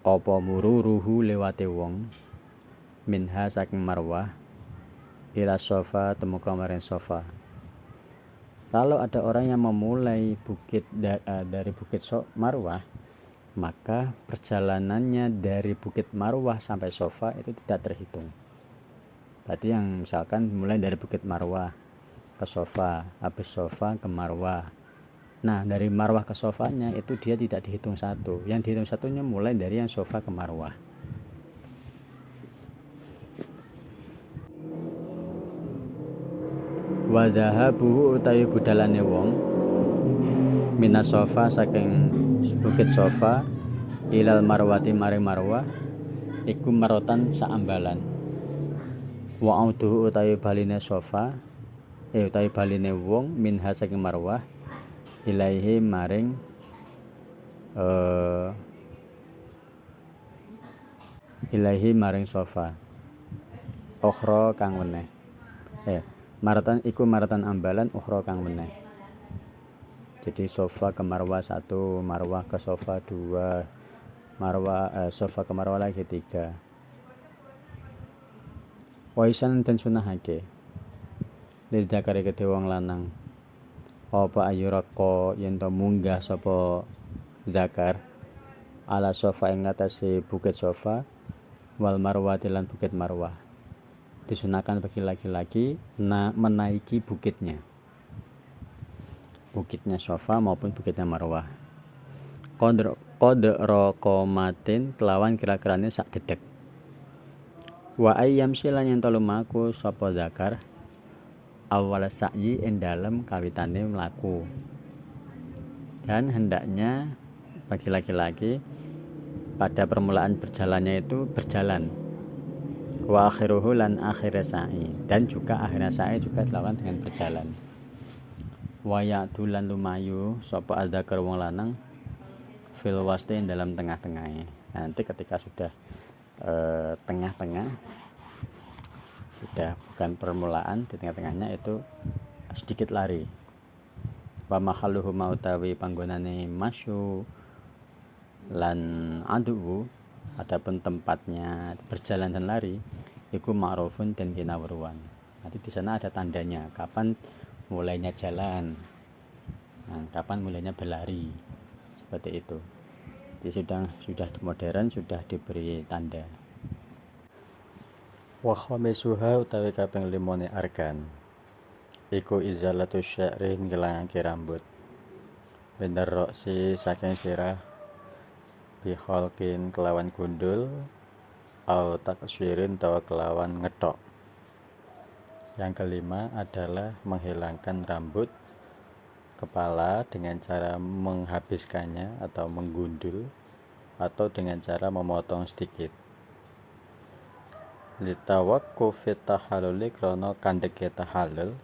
S2: apa mururuhu lewate wong minha saking marwah ila sofa temuka maring sofa. Kalau ada orang yang memulai dari bukit Marwah, maka perjalanannya dari bukit Marwah sampai sofa itu tidak terhitung. Berarti yang misalkan mulai dari bukit Marwah ke sofa, habis sofa ke Marwah. Nah, dari Marwah ke sofanya itu dia tidak dihitung satu. Yang dihitung satunya mulai dari yang sofa ke Marwah. Wa zahabuhu utawi budalane wong minas sofa saking bukit sofa ilal marwati maring marwah iku marotan saambalan. Wa auduhu utawi baline sofa utawi baline wong minha saking marwah ilaihi maring ilaihi maring sofa ukhra kang weneh maratan iku maratan ambalan ukhra kang meneh. Jadi sofa ke marwah 1, marwah ke sofa 2, sofa ke marwah lagi 3. Waisan dan sunahake lil zakari kedhe wong lanang apa ayurako yen to munggah sapa zakar ala sofa ing atase bukit sofa wal marwah lan bukit marwah. Disunahkan bagi laki-laki menaiki bukitnya sofa maupun bukitnya marwah qadra qomatin kelawan kira-kirane sak dedek. Wa ayyam silan yen lumaku sapa zakar awal sa'yi ing dalem kawitane mlaku. Dan hendaknya bagi laki-laki pada permulaan berjalannya itu berjalan. Wa akhiruhu lan akhir sa'i, dan juga akhir sa'i juga dilakukan dengan berjalan. Wa ya'dulan lumayu sapa adzakar wong lanang fil wasti dalam tengah-tengahnya. Nanti ketika sudah tengah-tengah, sudah bukan permulaan, di tengah-tengahnya itu sedikit lari. Wa mahalluhu mautawi panggonane masyu lan adu, adapun tempatnya berjalan dan lari iku ma'rufun dan kinawruan. Nanti di sana ada tandanya kapan mulainya jalan, kapan mulainya berlari, seperti itu. Jadi sudah modern, sudah diberi tanda. Wa khamisuha utawi kaping 5 arkan iku izalatu sya'ri ngilangake rambut bener roksi saking sirah bi khalqin kelawan gundul au taksyirin tawa kelawan ngethok. Yang kelima adalah menghilangkan rambut kepala dengan cara menghabiskannya atau menggundul atau dengan cara memotong sedikit. Litawakkufi tahalluli krana kandheke tahallul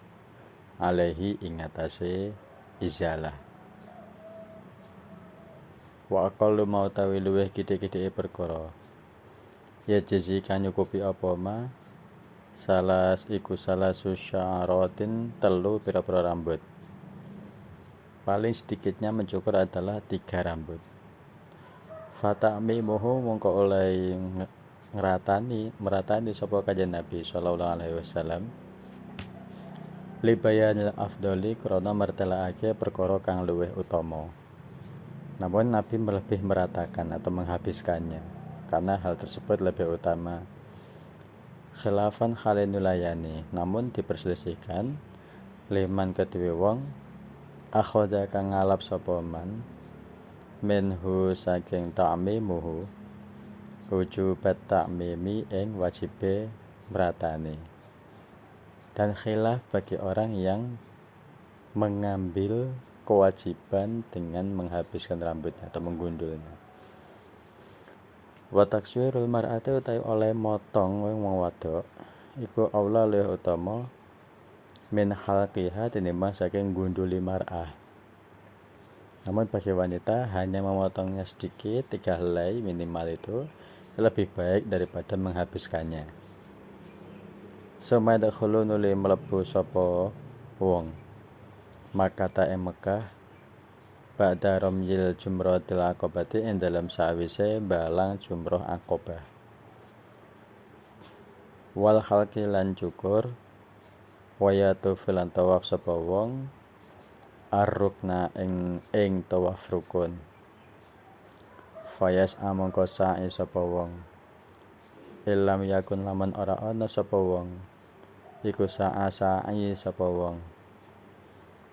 S2: alaihi ing atase izalah. Wa aqallu mautawi luweh gede-gedeke perkara ya jazi kang nyukupi apa ma salasu sya'aratin telu pira-pira rambut. Paling sedikitnya mencukur adalah 3 rambut. Fata'mimuhu mongko oleh meratani sapa kanjeng Nabi sallallahu alaihi wasallam libayanil afdoli krana mertelakake perkara kang luwih utama. Namun Nabi lebih meratakan atau menghabiskannya karena hal tersebut lebih utama. Khilafan khalinulayani, namun diperselisihkan liman kedue wong akhoda kang ngalap sapa man minhu saking ta'mimuhu wujubat ta'mimi ing wajibe meratani. Dan khilaf bagi orang yang mengambil kewajiban dengan menghabiskan rambutnya atau menggundulnya. Wa takswirul mar'ati utawi oleh motong wong wadok iku aula luwih utama min halqiha tinimbang saking gunduli mar'ah. Namun bagi wanita hanya memotongnya sedikit 3 helai minimal itu lebih baik daripada menghabiskannya. Sumadakhulu nuli mlebu sapa wong maka ta Mekah ba'da ramyil jumratil aqobati ing dalam sawise balang jumroh aqobah. Wal khalqi lan cukur wayatu filan tawaf sapa wong arrukna ing tawaf rukun. Fayas amangka sa'i sapa wong ilam yakun laman ora ana sapa wong iku sa'i sapa wong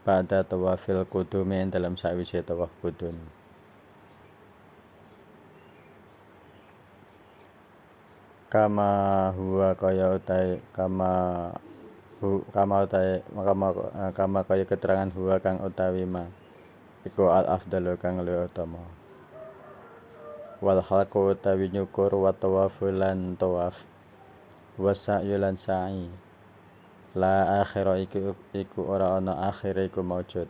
S2: pada tawafil kudumi dalam sawise tawaf kudun. Kama huwa kaya utai kama kaya keterangan huwa kang utawi ma iku al afdalu kang luwih utama. Wal khalqu utawi nyukur wa tawafu lan tawaf wa sa'yu lan sa'i la akhira iku ora ana akhire iku maujud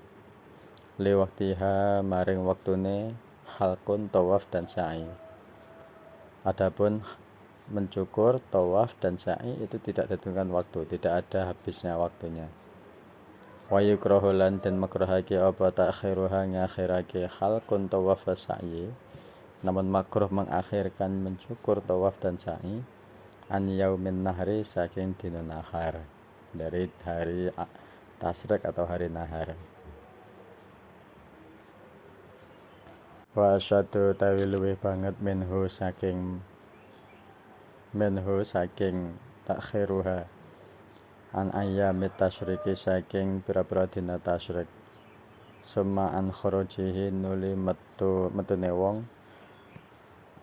S2: li waktiha maring waktune halkun tawaf dan sa'i. Adapun mencukur tawaf dan sa'i itu tidak ditentukan waktu, tidak ada habisnya waktunya. Wa yukrahu lan den makruhake apa ta'khiruha ngakhirake halkun tawaf wa sa'i, namun makruh mengakhirkan mencukur tawaf dan sa'i an yaumin nahri saking dina nahar, dari hari tasrik atau hari nahar. Wa asyadu tawi luwih banget minhu saking takhiruha an ayyamit tasyriki saking pira-pira dina tasyrik summa an khurujihi nuli metune wong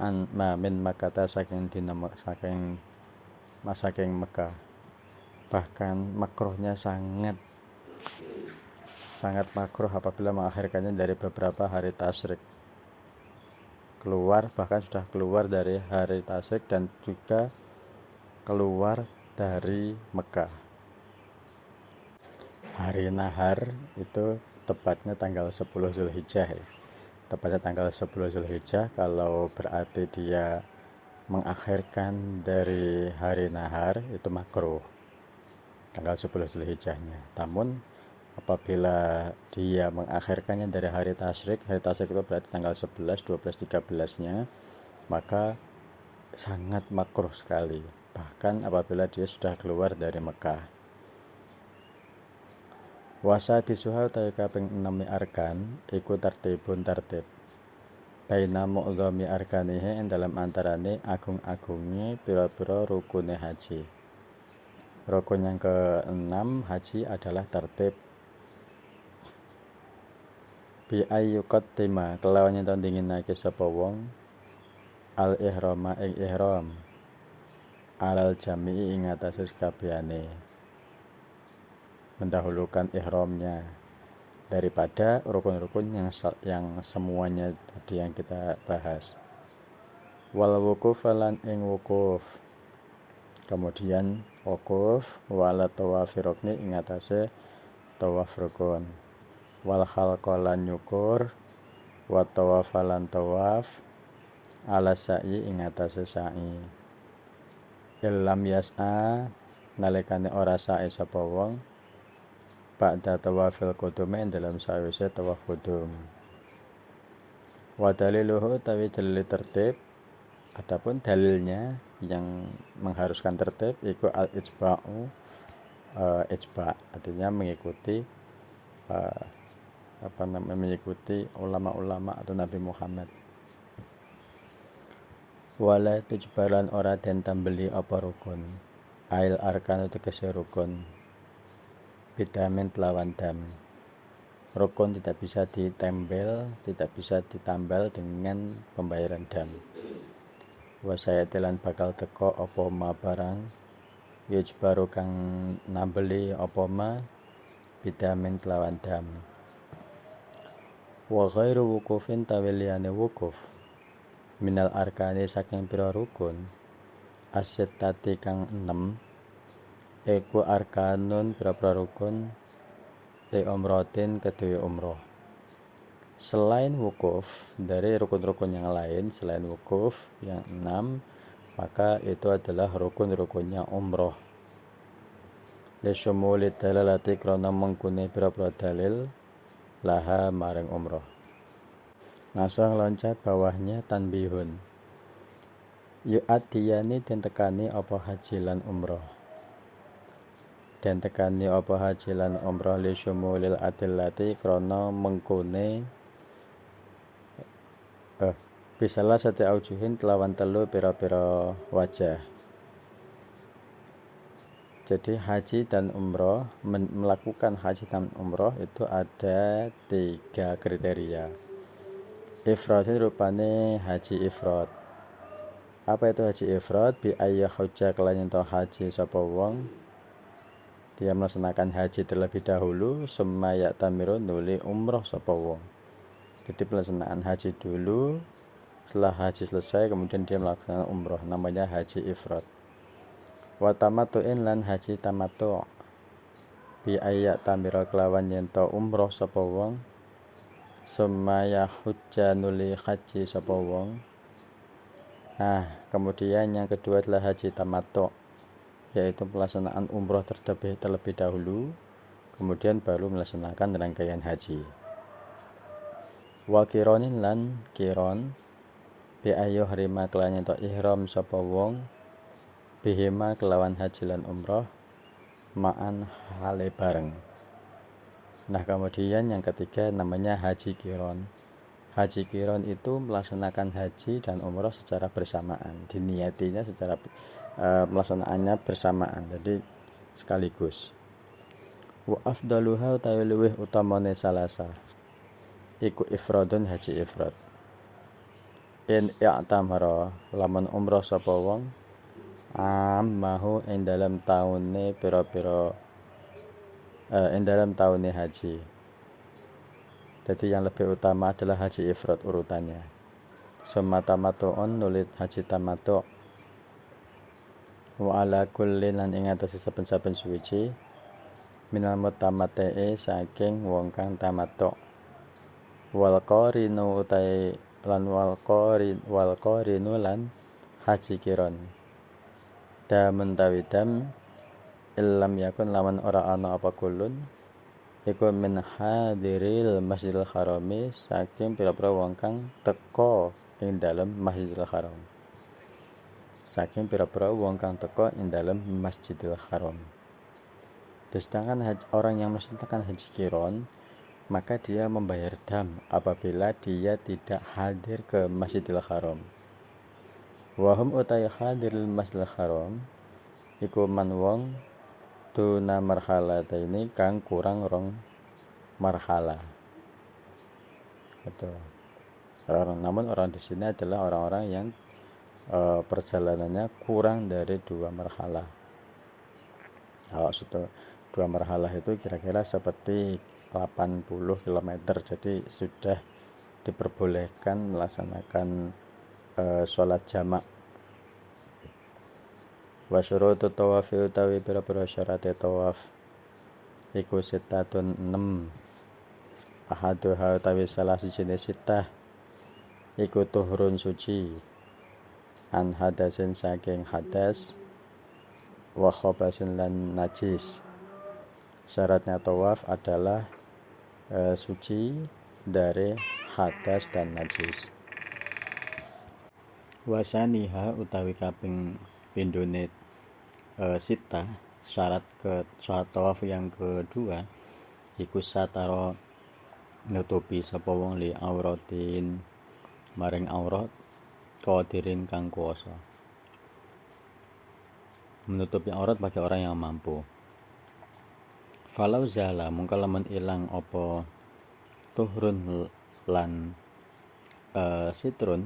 S2: an min makata saking dina saking Mekah. Bahkan makruhnya sangat makruh apabila mengakhirkannya dari beberapa hari tasyrik, bahkan sudah keluar dari hari tasyrik dan juga keluar dari Mekah. Hari nahar itu tepatnya tanggal 10 Zulhijjah ya. Tepatnya tanggal 10 Zulhijjah kalau berarti dia mengakhirkan dari hari nahar itu makruh tanggal 10 Zulhijjahnya. Namun apabila dia mengakhirkannya dari hari tasyrik itu berarti tanggal 11, 12, 13-nya, maka sangat makruh sekali, bahkan apabila dia sudah keluar dari Mekah. Wasa disuhal tawi kaping 6 arkan iku tertib baina mu'dhami arkanihi ing dalam antarane agung-agunge pira-pira rukune haji. Rukun yang ke-6 haji adalah tertib bi ayyuqaddima kelawan yen dingin-dinginake sapa wong al ihrama ing ihram alal jami'i ing atase kabehane, mendahulukan ihramnya daripada rukun-rukun yang semuanya tadi yang kita bahas. Wal wukuf lan ing wukuf, kemudian wukuf wala tawafi rukni ing atase tawaf rukun, wal khalqalan nyukur wa tawafalan tawaf ala sa'i ing atase sa'i. Illam yas'a nalikane ora sa'i sapa wong ba'da tawafil qudum dalam sawise tawaf qudum. Wa daliluhu tawi dalil tertib, adapun dalilnya yang mengharuskan tertib iku al-ijba'u, ijba' artinya mengikuti mengikuti ulama-ulama atau Nabi Muhammad. Wala tujbaran ora den tambeli apa rukun ail arkan tegese rukun bidamin lawan dam. Rukun tidak bisa ditambal dengan pembayaran dam. Wasayatilan bakal teko apa ma barang yujbaru kang nambeli apa ma bidamin lawan dam. Wa ghairu wukufin tawiliyane wukuf minal arkani saking pira rukun asetati kang 6 iku arkanun pira-pira rukun li umratin kedue umroh. Selain wukuf, dari rukun-rukun yang lain selain wukuf yang 6, maka itu adalah rukun-rukunnya umroh. Li syumuli dalalati krana mengkune pira-pira dalil laha maring umroh. Langsung loncat bawahnya tanbihun. Yu'adiyani den tekani apa haji lan umroh. Den tekani apa haji lan umroh li syumulil adillati krana mengkune bisalah sate aujuhin kelawan telu pira-pira wajah. Jadi haji dan umroh, melakukan haji dan umroh itu ada 3 kriteria. Ifrad itu rupane haji ifrad. Apa itu haji ifrad? Bi ayya hujja kelayan to haji sapa wong. Dia melaksanakan haji terlebih dahulu, summa ya'tamiru nuli umroh sapa wong. Jadi pelaksanaan haji dulu, setelah haji selesai kemudian dia melaksanakan umroh, namanya haji ifrad. Wa tamattu'in lan haji tamattu' bi ayya tamira kelawan yen to umroh sapa wong, summa yahujja nuli haji sapa wong. Kemudian yang kedua adalah haji tamattu', yaitu pelaksanaan umroh terlebih dahulu, kemudian baru melaksanakan rangkaian haji. Wa kironin lan kiron bi ayyu harima kelawan to ihram sapa wong bihima kelawan haji lan umroh ma'an hale bareng. Kemudian yang ketiga namanya haji kiron. Haji kiron itu melaksanakan haji dan umroh secara bersamaan, diniatinya secara melaksanaannya bersamaan, jadi sekaligus. Wa afdaluha utawi luwih utamane salasa iku ifradun haji ifrad. In i'tamara lamun umroh sapa wong ammahu ing dalam taune pira-pira ing dalam taune haji. Jadi yang lebih utama adalah haji ifrad urutannya. Summa tamattu'un nulit haji tamattu'. Wa ala kullin lan ing atase saben-saben suci minal mutamatti'i saking wong kang tamattu'. Wal qarinu utai lan wal qarinu lan haji kiron. Damen tawidam illam yakun lawan ora ana apa kulun iku min hadiril Masjidil Harami saking pira-pira wong kang teka ing dalem Masjidil Haram. Saking pira-pira wong kang teka ing dalem Masjidil Haram. Sedangkan orang yang melaksanakan haji kiron, maka dia membayar dam apabila dia tidak hadir ke Masjidil Haram. Wahum utai hadiril Masjidil Haram iku man wong tuna marhalata ini kang kurang rong marhala. Betul. Namun orang di sini adalah orang-orang yang perjalanannya kurang dari 2 marhalah. Sudah 2 marhalah itu kira-kira seperti 80 km, jadi sudah diperbolehkan melaksanakan sholat jamak. Wa syurutu tawafi utawi pira-pira syarat tawaf iku sitatun 6. Ahaduha utawi salah sijine sitah iku tuhurun suci an hadasin saking hadas wa khabasin lan najis. Syaratnya tawaf adalah suci dari hadas dan najis. Wasaniha utawi kaping pindhone sita, syarat tawaf yang kedua iku sataro nutupi sapa wong li auratin maring aurat qadirin kang kuwasa. Menutupi aurat bagi orang yang mampu. Falau zala mungko lamun ilang apa tuhrun lan sitrun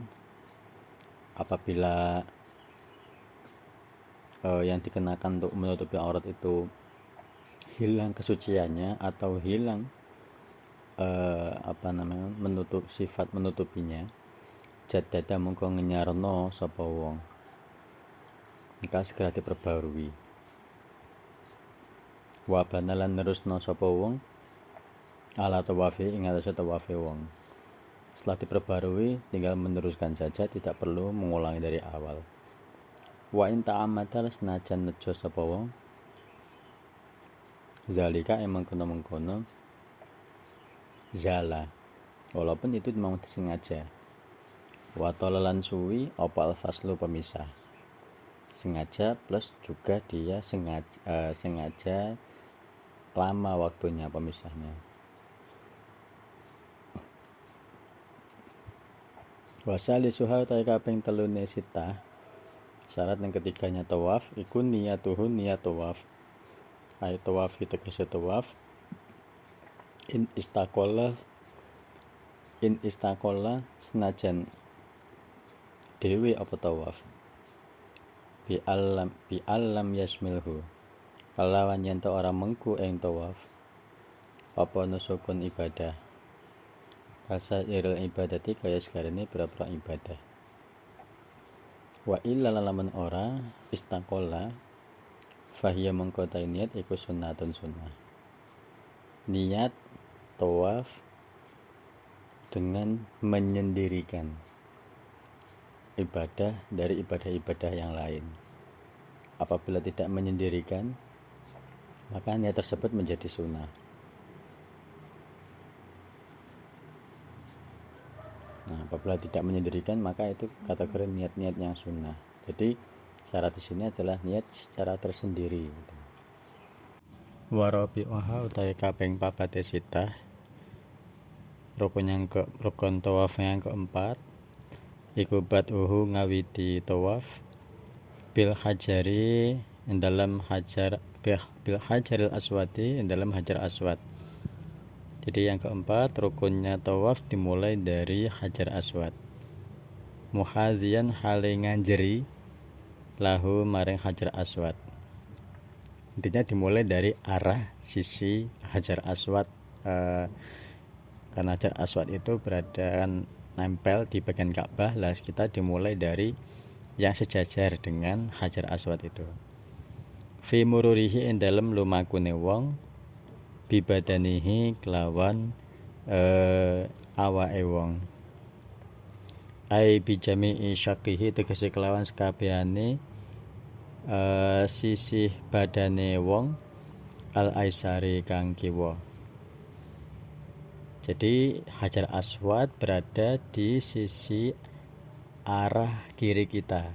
S2: apabila yang dikenakan untuk menutupi aurat itu hilang kesuciannya atau hilang sifat menutupinya, jadada mungko ngenyarno sapa wong, maka segera diperbarui. Wa banalan nerusno sapa wong ala tawafi ing atase tawafe wong. Setelah diperbarui tinggal meneruskan saja, tidak perlu mengulangi dari awal. Wa in ta'ammadal senajan nejo sapa wong zalika emang kono-mengkono zala walaupun itu memang disengaja. Wa talalan suwi apa al-faslu pemisah. Sengaja plus juga dia sengaja lama waktunya pemisahnya. Wasali suha utai kaping telune sita. Syarat yang ketiganya tawaf iku niyatuhu niyat tawaf. Ai tawaf itu tegese tawaf in istaqalla senajan dewe apa tawaf bi alam yasmilhu kalawan yen ta ora mengku ing tawaf apa nusukun ibadah kasa iril ibadati kaya sekarene pira-pira ibadah wa illa laman ora istaqalla fahiya mengko ta niat iku sunnatun sunnah. Niat tawaf dengan menyendirikan ibadah dari ibadah-ibadah yang lain. Apabila tidak menyendirikan, maka niat tersebut menjadi sunnah. Nah, apabila tidak menyendirikan, maka itu kategori niat-niat yang sunnah. Jadi syarat di sini adalah niat secara tersendiri. Warabi'uha utawi kaping papate sitah. Rukun tawaf yang keempat iku bad'uhu ngawiti tawaf bil hajari dalam hajar bil hajaril aswadi dalam hajar aswad. Jadi yang keempat rukunnya tawaf dimulai dari hajar aswad. Muhazian hale nganjeri lahu maring hajar aswad. Intinya dimulai dari arah sisi hajar aswad, karena hajar aswad itu berada nempel di bagian Ka'bah. Lah kita dimulai dari yang sejajar dengan hajar aswad itu. Fi mururihi ing dalem lumakune wong bibadanihi kelawan awake wong. Ai bijami syaqihi tegese kelawan sekabehane sisih badane wong al aisari kang kiwa. Jadi hajar aswad berada di sisi arah kiri kita.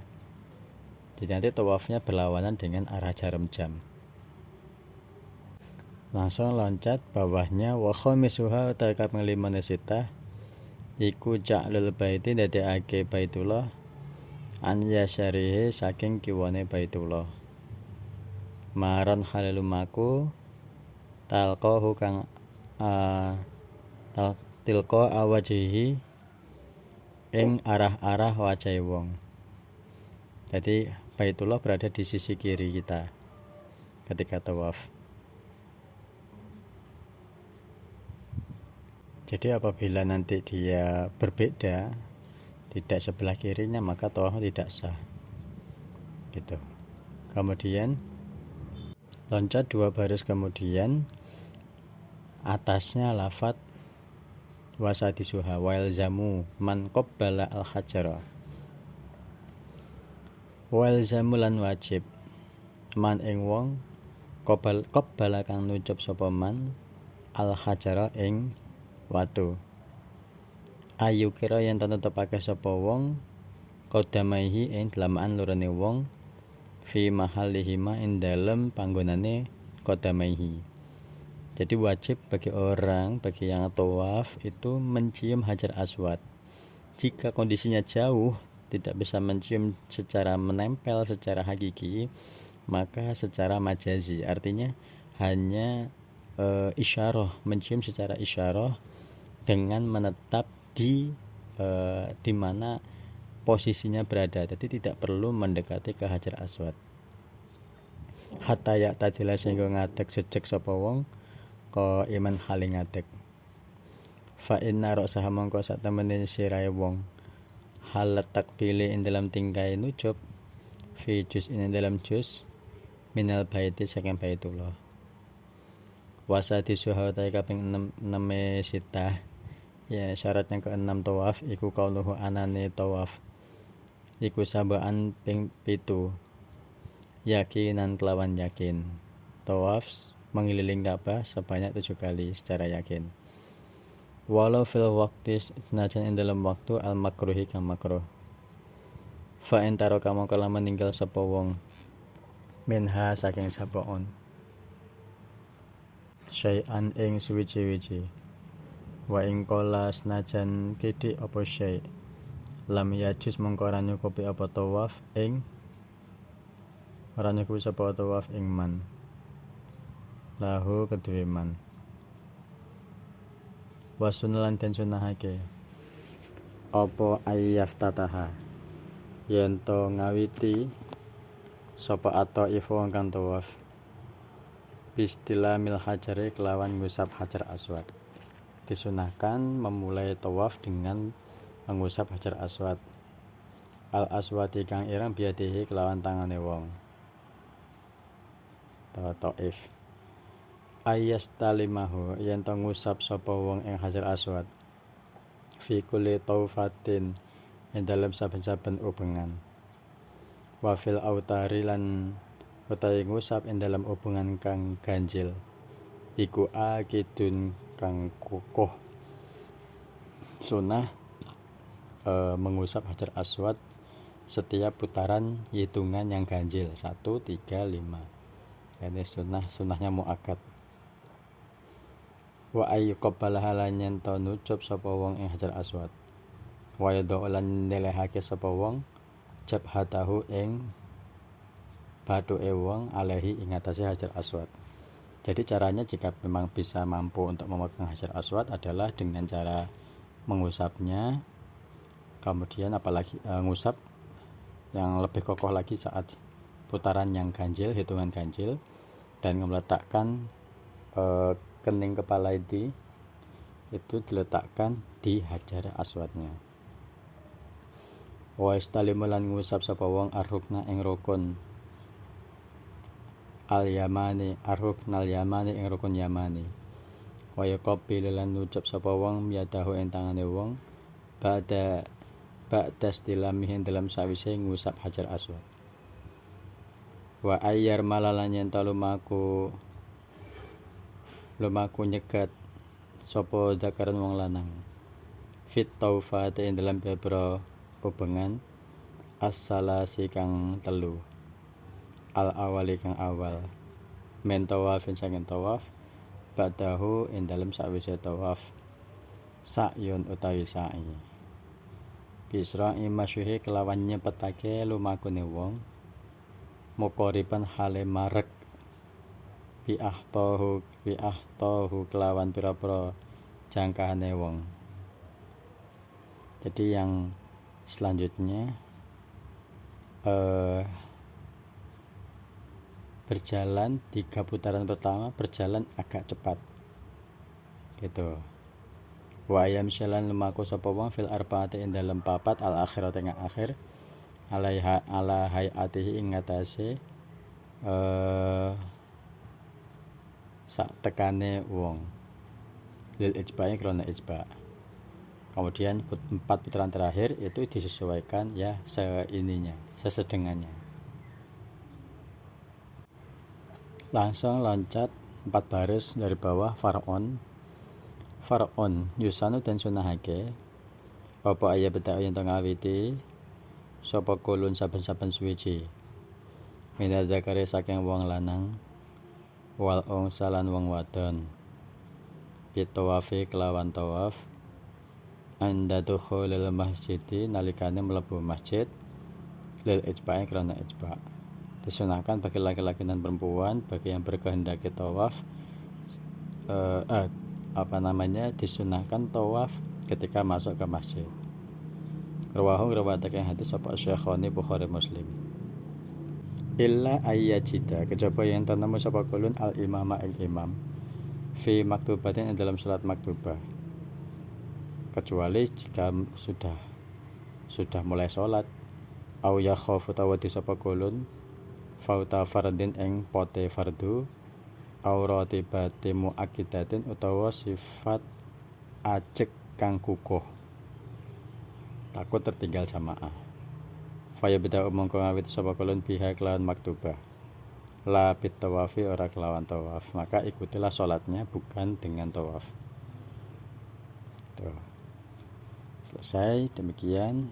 S2: Jadi nanti tawafnya berlawanan dengan arah jarum jam. Langsung loncat bawahnya wa khamisuha utawi kaping 5 sitah iku ja'lul baiti dadekake Baitullah an yasarihi saking kiwane Baitullah. Maran halilumaku talqahu kang tilqa awajihi ing arah-arah wajah wong. Jadi Baitullah berada di sisi kiri kita ketika tawaf. Jadi apabila nanti dia berbeda, tidak sebelah kirinya, maka tawafnya tidak sah. Gitu. Kemudian loncat 2 baris, kemudian atasnya lafadz wasati suha wal zamu man qabbala al hajara. Wal zamu lan wajib man ing wong qabbala kang nucup sapa man al hajara ing watu. Ayu kira yen tetepake sapa wong qadamaihi ing dalaman lorone wong fi mahallihima ing dalem panggonane qadamaihi. Jadi wajib bagi yang tawaf itu mencium hajar aswad. Jika kondisinya jauh tidak bisa mencium secara menempel secara hakiki, maka secara majazi, artinya hanya isyarah, mencium secara isyarah dengan menetap di mana posisinya berada. Jadi tidak perlu mendekati ke hajar aswad. Hatta ya tadila sehingga ngadeg sejek sapa wong ko iman hale ngadeg. Fa inna ra'saha mongko sak temene sirahe wong halat takbili ing dalam tingkai nucup fi juz ing dalam juz minal baiti saking Baitullah. Wasati suhawata kaping 6 sitah. Ya, syarat yang ke-6 tawaf iku kaunuhu anane tawaf iku sabaan ping 7. Yakinan kelawan yakin. Tawaf mengelilingi Ka'bah sebanyak 7 kali secara yakin.
S1: walau fil waqti senajan ing dalam waktu al makruhi kang makruh. Fa entaro kamu kala meninggal sapa wong minha saking sapoon syai'an ing suwiji-wiji wa ing kola senajan kidik apa syai' lam yajus mengko ora nyukupi apa tawaf ing ora nyukupi sapa tawaf ing man lahu kedue man wasunalan den sunahake apa ayyaftataha yen to ngawiti sapa ato ifo kang tawaf bistilamil hajari kelawan ngusap hajar aswad. Disunahkan memulai tawaf dengan mengusap hajar aswad al aswadi kang ireng biadihi kelawan tangane wong taif ayastalimahu yen to ngusap sapa wong ing hajar aswad fi kulli taufatin ing dalam saben-saben ubengan wa fil autari lan utawi ngusap ing dalam ubengan kang ganjil iku akidun kang kukuh sunah mengusap hajar aswad setiap putaran hitungan yang ganjil 1, 3, 5 ini sunahnya muakkad wa ayyuqabbalaha lan yen to nucup sapa wong ing hajar aswad wa yadhu lan nelehake sapa wong jabhatahu ing bathuke wong alaihi ing atase hajar aswad. Jadi caranya jika memang bisa mampu untuk memegang hajar aswad adalah dengan cara mengusapnya, kemudian apalagi ngusap yang lebih kokoh lagi saat putaran yang ganjil, hitungan ganjil, dan meletakkan kening kepala itu diletakkan di hajar aswadnya. Wa istalimu lan ngusap sapa wong arrukna ing rukun al yamani arruknal yamani ing rukun yamani. Wa yaqabbil lan ngucap sapa wong yadahu ing tangane wong ba'da istilamihi dalam sawise ngusap hajar aswad. Wa ayyar malalan yen lumaku nyegat sapa zakaran wong lanang fit taufat ing dalam bebro ubengan as-salasi kang telu al awali kang awal men tawafin saking tawaf ba'dahu ing dalam sawise tawaf sa'yun utawi sa'i bisra'i masyuhi kelawan nyepetake lumakune wong muqariban hale marek bi ahtahu kelawan pira-pira jangkahane wong. Jadi yang selanjutnya berjalan 3 putaran pertama berjalan agak cepat gitu. Wa ayam syalan lumaku sapa wong fil arbaati ing dalem papat al akhirat ing akhir ala hayatihi ing ngatasé sak tekane wong lil ijba'i krana ijba'. Kemudian 4 putaran terakhir itu disesuaikan ya sesedengannya. Langsung loncat 4 baris dari bawah Faraon yusanu dan sunahake apa aya bedak yen ngawiti sapa kulun saben-saben suwiji minaz zakari saking wong lanang wal salan wong wadon bitawafi kelawan tawaf anda dukhulil masjidi nalikane mlebu masjid lil ijba'i krana ijba'. Disunahkan bagi laki-laki dan perempuan bagi yang berkehendak tawaf disunahkan tawaf ketika masuk ke masjid. Rawahu riwayatake hadis sapa Syekhoni Bukhari Muslim. Illa ayyajida kejaba yang tanemu sapa kulun al imama ing imam fi maktubatin dalam salat maktubah. Kecuali jika sudah mulai salat au ya khaufu tawati sapa kulun fauta fardin ing pote fardu au ratibati muakkidatin utawa sifat ajek kang kukuh takut tertinggal jamaah faya beda mongko ngawit sapa kulun biha kelawan maktubah la bit tawafi ora kelawan tawaf maka ikutilah salatnya bukan dengan tawaf. wabarakatuh. Selesai, demikian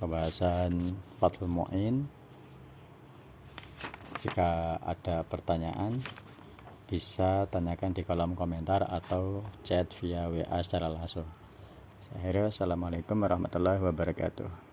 S1: pembahasan Fathul Mu'in. Jika ada pertanyaan bisa tanyakan di kolom komentar atau chat via WA secara langsung. Saya akhiri, assalamualaikum warahmatullahi wabarakatuh.